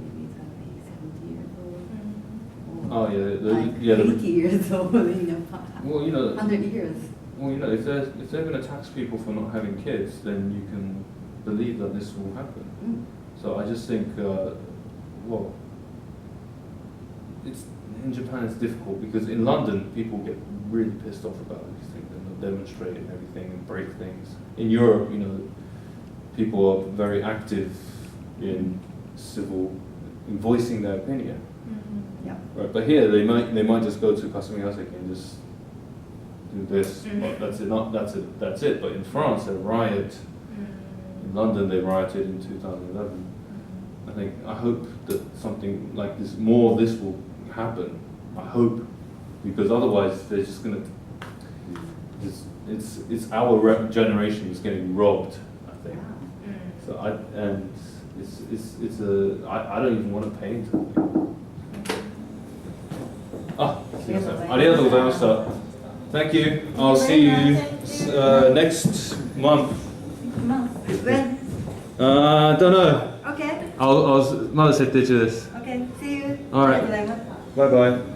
Maybe it's gonna be 70 years old. Oh yeah, Like yeah. 80 years old in the past. Well, you know. 100 years. Well, you know, if they're going to tax people for not having kids, then you can believe that this will happen. So I just think, well, in Japan it's difficult because in London people get really pissed off about these things and they'll demonstrate and everything and break things. In Europe, you know, people are very active in voicing their opinion. Yeah. Right, but here they might just go to Kasumigaseki and just do this. Well, that's it. But in France they riot. In London they rioted in 2011. I hope that something like this, more of this will happen. I hope, because otherwise they're just gonna. It's our generation is getting robbed. I think. So I don't even want to pay into it. あ、すみません。ありがとうございました。Thank you. I'll see you next month. When? Don't know. Okay. I'll まだ設定中です。Okay. See you. All right. ありがとうございます。Bye bye.